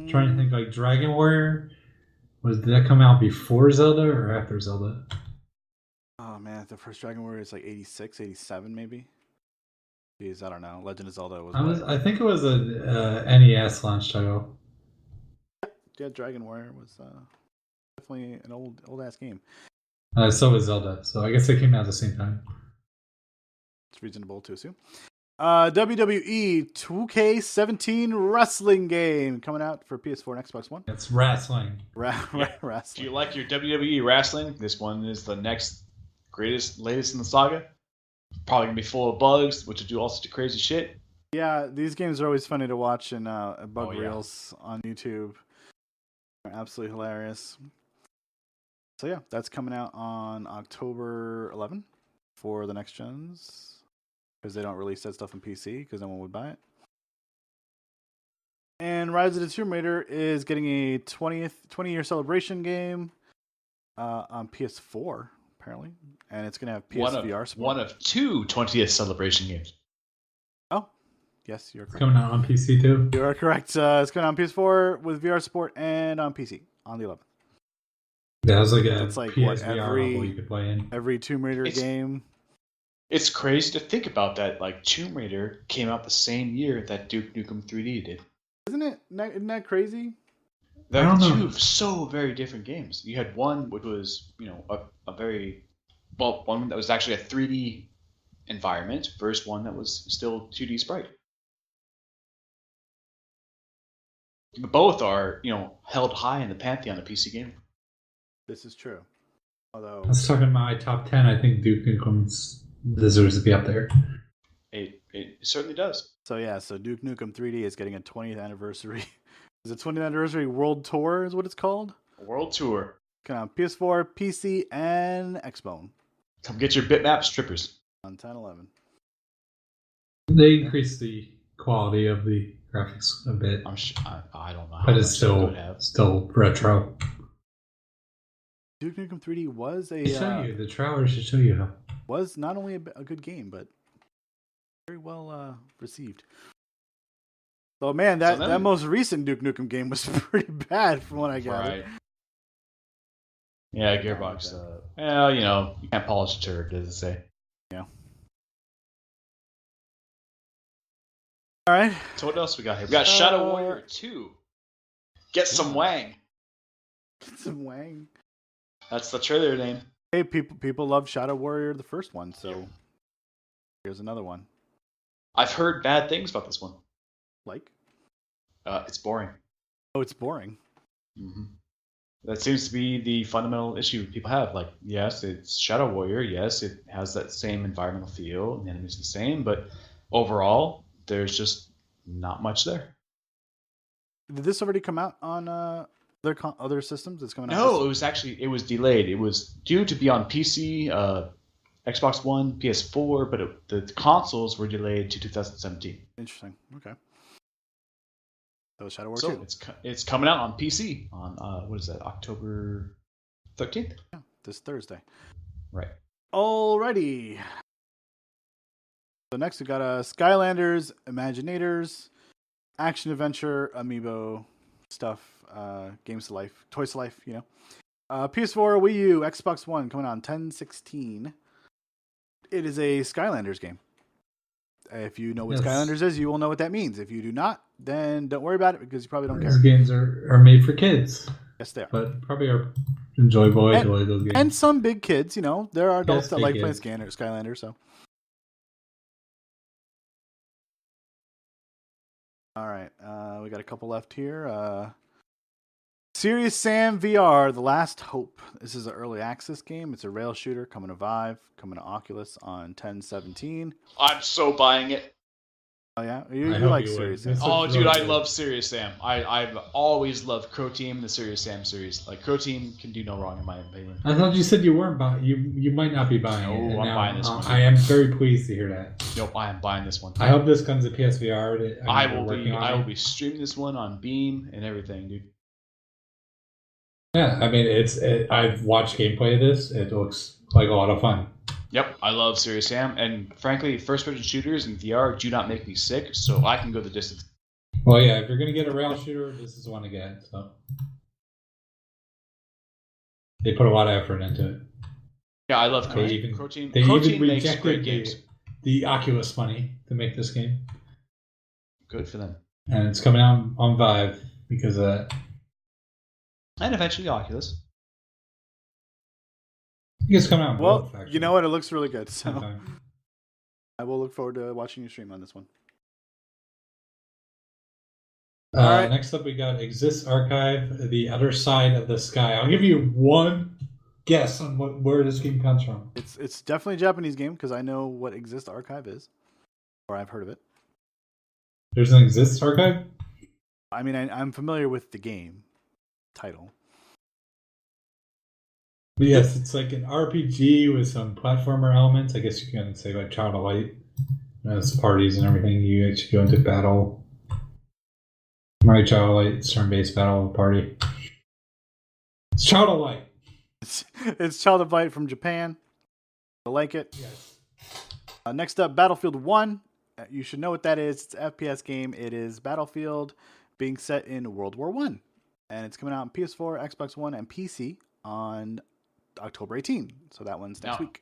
Trying to think like Dragon Warrior. Did that come out before Zelda or after Zelda? Oh man, the first Dragon Warrior is like 86, 87 maybe. Jeez, I don't know. Legend of Zelda was. I think it was a NES launch title. Yeah, Dragon Warrior was definitely an old ass game. So was Zelda. So I guess they came out at the same time. It's reasonable to assume. WWE 2K17 wrestling game coming out for PS4 and Xbox One. It's wrestling. Wrestling. Do you like your WWE wrestling? This one is the latest in the saga. Probably gonna be full of bugs, which will do all sorts of crazy shit. Yeah, these games are always funny to watch in bug yeah. reels on YouTube. They're absolutely hilarious. So yeah, that's coming out on October 11 for the next gens because they don't release that stuff on PC because no one would buy it. And Rise of the Tomb Raider is getting a 20-year celebration game on PS4 apparently, and it's going to have PSVR support. One of two 20th celebration games. Oh, yes, you're correct. Coming out on PC too. You are correct. It's coming out on PS4 with VR support and on PC on the 11th. Yeah, it's like a It's like PSVR level you could play in. every Tomb Raider game. It's crazy to think about that. Like Tomb Raider came out the same year that Duke Nukem 3D did. Isn't that crazy? They're I don't know. two so very different games. You had one which was, a very one that was actually a 3D environment versus one that was still 2D sprite. Both are, held high in the pantheon of PC gaming. This is true. Although I was talking about my top 10. I think Duke Nukem deserves to be up there. It certainly does. so Duke Nukem 3D is getting a 20th anniversary. Is it 20th anniversary World Tour is what it's called? World Tour. Coming out on PS4, PC, and Xbone Come get your bitmap strippers. on 10/11. They increased the quality of the graphics a bit, I'm sure, I don't know how but much it's they would have. still retro. Duke Nukem 3D was The trailer should show you how. was not only a good game, but very well received. So man, that most recent Duke Nukem game was pretty bad from what I gathered. Right. Yeah, Gearbox. Well, you can't polish a turd, does it say? Yeah. All right. So what else we got here? We got Shadow Warrior 2. Get some wang. Get some wang. That's the trailer name. Hey, people love Shadow Warrior, the first one, so here's another one. I've heard bad things about this one. Like? It's boring. Oh, it's boring. Mm-hmm. That seems to be the fundamental issue people have. Like, yes, it's Shadow Warrior. Yes, it has that same environmental feel, and the enemies are the same, but overall, there's just not much there. Did this already come out on other systems? It's coming out. No, it was delayed. It was due to be on PC, Xbox One, PS4, but the consoles were delayed to 2017. Interesting. Okay. So Shadow Warrior 2. It's coming out on PC on what is that? October 13th? Yeah, this Thursday. Right. Alrighty. So next we got Skylanders, Imaginators, action adventure, amiibo stuff, games to life, toys to life, PS4, Wii U, Xbox One coming on 10/16. It is a Skylanders game. If you know what Skylanders is, you will know what that means. If you do not, then don't worry about it because you probably don't care. These games are made for kids. Yes, they are. But probably are enjoyable those games. And some big kids, there are adults that like playing Skylanders, so. All right, we got a couple left here. Serious Sam VR, The Last Hope. This is an early access game. It's a rail shooter coming to Vive, coming to Oculus on 10/17. I'm so buying it. Oh yeah, you like Serious Sam? Oh, dude, I love Serious Sam. I've always loved Crow Team, the Serious Sam series. Like Crow Team can do no wrong in my opinion. I thought you said you weren't buying. You might not be buying it. No, I'm buying this one. I am very pleased to hear that. Nope, I am buying this one. I hope this comes to PSVR. I will be streaming this one on Beam and everything, dude. Yeah, I mean, I've watched gameplay of this. It looks like a lot of fun. Yep, I love Serious Sam, and frankly, first-person shooters in VR do not make me sick, so I can go the distance. Well, yeah, if you're gonna get a rail shooter, this is the one to get. So they put a lot of effort into it. Yeah, I love Crow Team. Crow Team makes great games. The Oculus money to make this game. Good for them. And it's coming out on Vive because of that. And eventually Oculus. It's coming out. Well, both, actually. You know what? It looks really good. So I will look forward to watching you stream on this one. All right. Next up, we got Exist Archive, The Other Side of the Sky. I'll give you one guess on where this game comes from. It's definitely a Japanese game because I know what Exist Archive is, or I've heard of it. There's an Exist Archive? I mean, I'm familiar with the game title. But yes, it's like an RPG with some platformer elements. I guess you can say like Child of Light. It's parties and everything. You actually go into battle. My Child of Light, it's turn-based battle party. It's Child of Light. It's Child of Light from Japan. I like it. Yes. Next up, Battlefield 1. You should know what that is. It's an FPS game. It is Battlefield being set in World War I. And it's coming out on PS4, Xbox One, and PC on October 18. So that one's next week.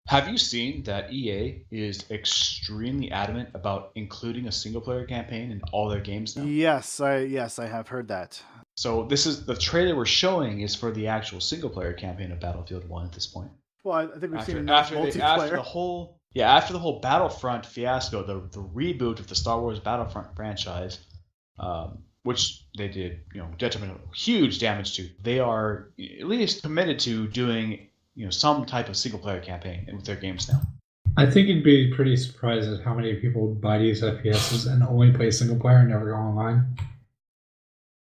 Have you seen that EA is extremely adamant about including a single-player campaign in all their games now? Yes, I have heard that. So this is the trailer we're showing is for the actual single-player campaign of Battlefield 1 at this point. Well, I think we've seen after the whole Battlefront fiasco, the reboot of the Star Wars Battlefront franchise. Which they did, detrimental, huge damage to. They are at least committed to doing, some type of single-player campaign with their games now. I think you'd be pretty surprised at how many people buy these FPSs and only play single-player and never go online.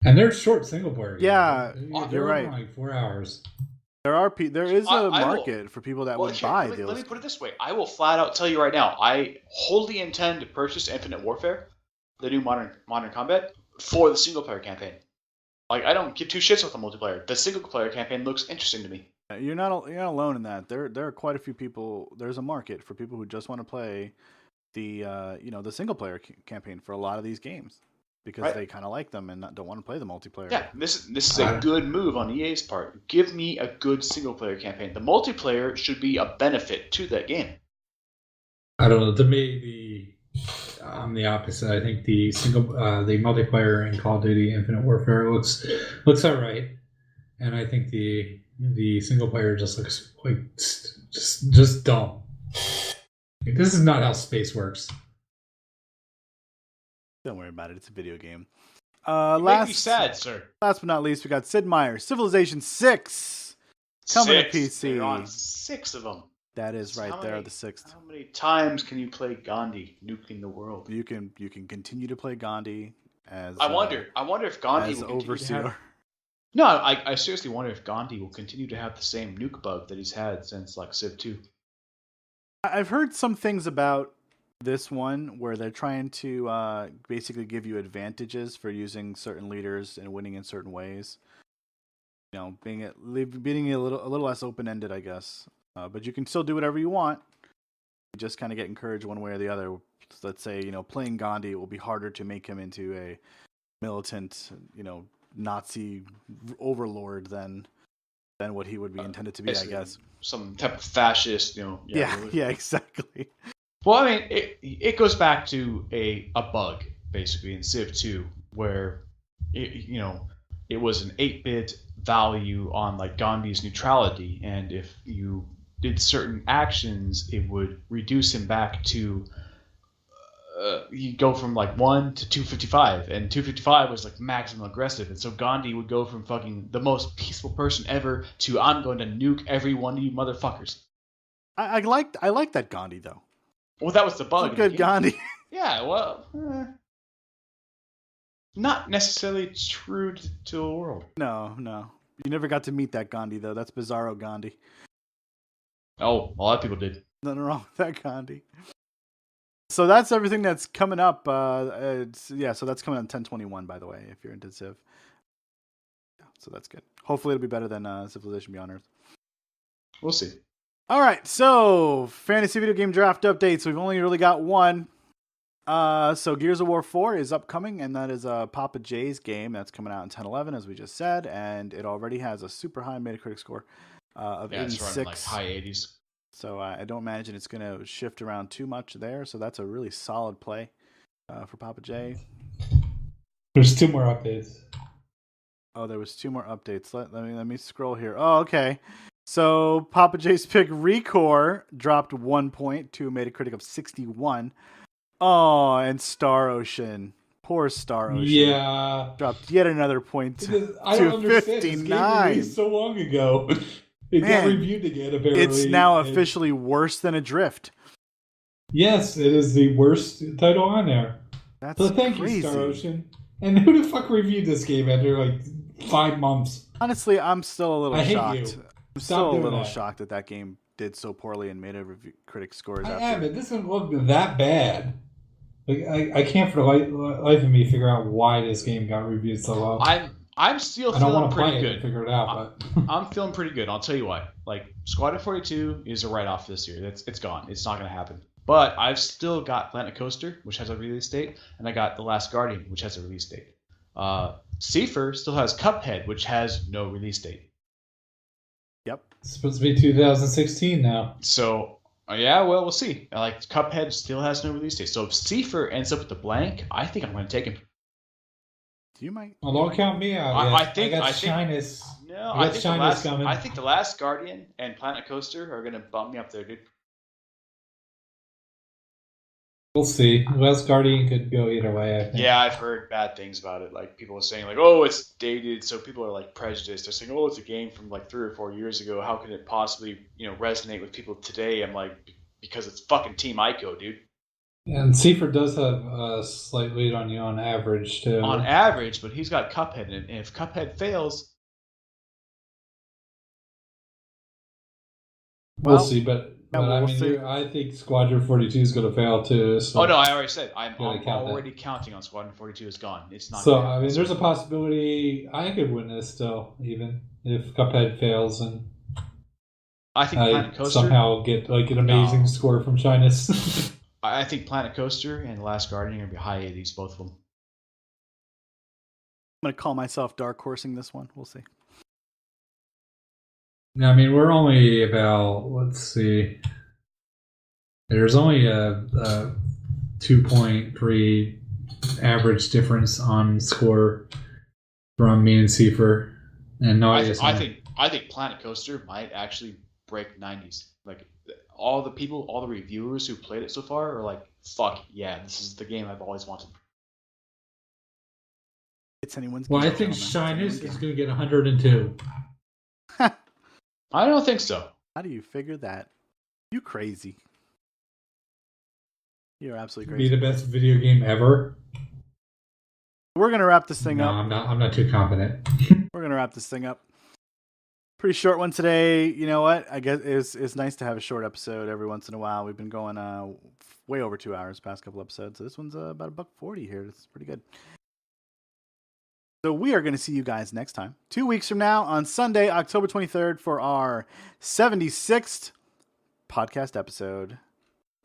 And they're short single-player games. Yeah, you're right. Like 4 hours. There is a market for people that would buy those. Let me put it this way: I will flat out tell you right now, I wholly intend to purchase Infinite Warfare, the new Modern Combat, for the single-player campaign. Like, I don't give two shits with the multiplayer. The single-player campaign looks interesting to me. You're not alone in that. There are quite a few people. There's a market for people who just want to play the the single player campaign for a lot of these games because they kind of like them and don't want to play the multiplayer. Yeah, this is a good move on EA's part. Give me a good single player campaign. The multiplayer should be a benefit to that game. I don't know. To me, I'm the opposite. I think the multiplayer in Call of Duty Infinite Warfare looks alright, and I think the single player just looks like just dumb. This is not how space works. Don't worry about it. It's a video game. Make me sad, sir. Last but not least, we got Sid Meier's Civilization 6 coming to PC. There are 6 of them. That is right. There are the 6th. How many times can you play Gandhi nuking the world? You can continue to play Gandhi as. I wonder if Gandhi will continue overseer. to have. No, I seriously wonder if Gandhi will continue to have the same nuke bug that he's had since like Civ 2. I've heard some things about this one where they're trying to basically give you advantages for using certain leaders and winning in certain ways. Being a little less open ended, I guess. But you can still do whatever you want. You just kind of get encouraged one way or the other. Let's say playing Gandhi, it will be harder to make him into a militant, Nazi overlord than what he would be intended to be, I guess. Some type of fascist, Yeah, exactly. Well, I mean, it goes back to a bug, basically, in Civ 2, where, it was an 8-bit value on, like, Gandhi's neutrality, and if you did certain actions, it would reduce him back to, you go from, like, 1 to 255, and 255 was, like, maximum aggressive, and so Gandhi would go from fucking the most peaceful person ever to I'm going to nuke every one of you motherfuckers. I like that Gandhi, though. Well, that was the bug. It's a good Gandhi. Yeah, well, not necessarily true to the world. No. You never got to meet that Gandhi, though. That's Bizarro Gandhi. Oh, a lot of people did. Nothing wrong with that Gandhi. So that's everything that's coming up. So that's coming on 10/21, by the way, if you're into Civ. Yeah, so that's good. Hopefully it'll be better than Civilization Beyond Earth. We'll see. All right, so fantasy video game draft updates. We've only really got one. So Gears of War 4 is upcoming, and that is Papa J's game that's coming out in 10/11, as we just said, and it already has a super high Metacritic score of 86. It's running like high 80s. So I don't imagine it's going to shift around too much there. So that's a really solid play for Papa J. There's 2 more updates. Oh, there was 2 more updates. Let me scroll here. Oh, okay. So Papa J's pick Recore dropped 1 point to a Metacritic of 61. Oh, and Star Ocean. Poor Star Ocean. Yeah. Dropped yet another point to I don't understand. 59. This game released so long ago. It got reviewed again, apparently. It's now officially worse than Adrift. Yes, it is the worst title on there. That's thank crazy. you, Star Ocean. And who the fuck reviewed this game after like 5 months? Honestly, I'm still a little shocked. Hate you. I'm still a little shocked that game did so poorly and made critic scores. But this doesn't look that bad. Like I can't for the life of me figure out why this game got reviewed so low. I'm still I don't feeling want to pretty play good. it and figure it out, but I'm feeling pretty good. I'll tell you why. Like Squadron 42 is a write-off this year. It's gone. It's not going to happen. But I've still got Planet Coaster, which has a release date, and I got The Last Guardian, which has a release date. Cipher still has Cuphead, which has no release date. Yep. It's supposed to be 2016 now. So, yeah, well, we'll see. Like, Cuphead still has no release date. So if Cipher ends up with a blank, I think I'm going to take him. You might. Well, don't count me out. I think Shyness. No, I think The Last Guardian and Planet Coaster are going to bump me up there, dude. We'll see. Last Guardian could go either way, I think. Yeah, I've heard bad things about it. Like, people are saying, like, oh, it's dated, so people are, like, prejudiced. They're saying, oh, it's a game from, like, 3 or 4 years ago. How can it possibly, resonate with people today? I'm like, because it's fucking Team Ico, dude. And Cipher does have a slight lead on you on average, too. On average, but he's got Cuphead, and if Cuphead fails... We'll see, but we'll see. I think Squadron 42 is going to fail, too. So. Oh, no, I already said. I'm already counting on Squadron 42 is gone. It's not. So, I mean, there's a possibility I could win this still, even if Cuphead fails and I think Planet Coaster somehow get like an amazing score from Shyness. I think Planet Coaster and The Last Guardian are going to be high 80s, both of them. I'm going to call myself dark horsing this one. We'll see. I mean, we're only about, let's see. There's only a 2.3 average difference on score from me and Cipher. And no, I think Planet Coaster might actually break 90s. Like all the people, all the reviewers who played it so far are like, "Fuck yeah, this is the game I've always wanted." It's anyone's. Well, I think Shyness is going to get 102. I don't think so. How do you figure that? You crazy. You're absolutely Be crazy. the best video game ever. We're gonna wrap this thing up. I'm not too confident. We're gonna wrap this thing up. Pretty short one today. You know what? I guess it's nice to have a short episode every once in a while. We've been going way over 2 hours past couple episodes. So this one's about $1.40 here. It's pretty good. So we are going to see you guys next time, 2 weeks from now on Sunday, October 23rd for our 76th podcast episode.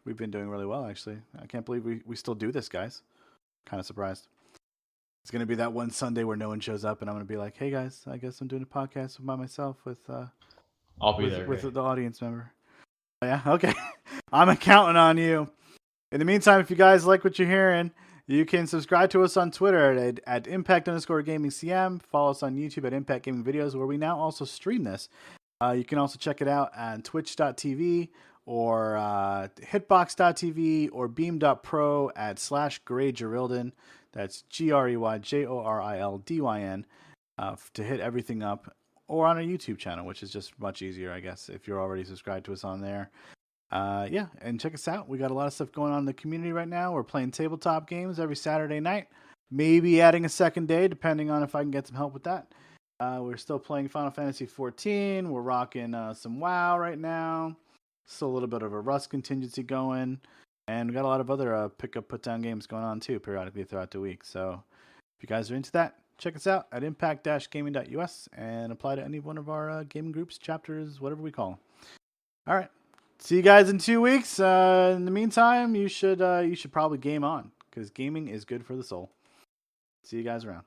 We've been doing really well, actually. I can't believe we still do this, guys. Kind of surprised. It's going to be that one Sunday where no one shows up, and I'm going to be like, hey, guys, I guess I'm doing a podcast by myself with I'll be there with the audience member. Yeah, okay. I'm counting on you. In the meantime, if you guys like what you're hearing, you can subscribe to us on Twitter at Impact_GamingCM. Follow us on YouTube at Impact Gaming Videos, where we now also stream this. You can also check it out on Twitch.tv or Hitbox.tv or Beam.pro at /GrayJorildin. That's GreyJorildyn to hit everything up. Or on our YouTube channel, which is just much easier, I guess, if you're already subscribed to us on there. Yeah, and check us out. We got a lot of stuff going on in the community right now. We're playing tabletop games every Saturday night. Maybe adding a second day, depending on if I can get some help with that. We're still playing Final Fantasy XIV. We're rocking some WoW right now. Still a little bit of a Rust contingency going. And we got a lot of other pick-up, put-down games going on, too, periodically throughout the week. So if you guys are into that, check us out at impact-gaming.us and apply to any one of our gaming groups, chapters, whatever we call them. All right. See you guys in 2 weeks. In the meantime, you should probably game on, because gaming is good for the soul. See you guys around.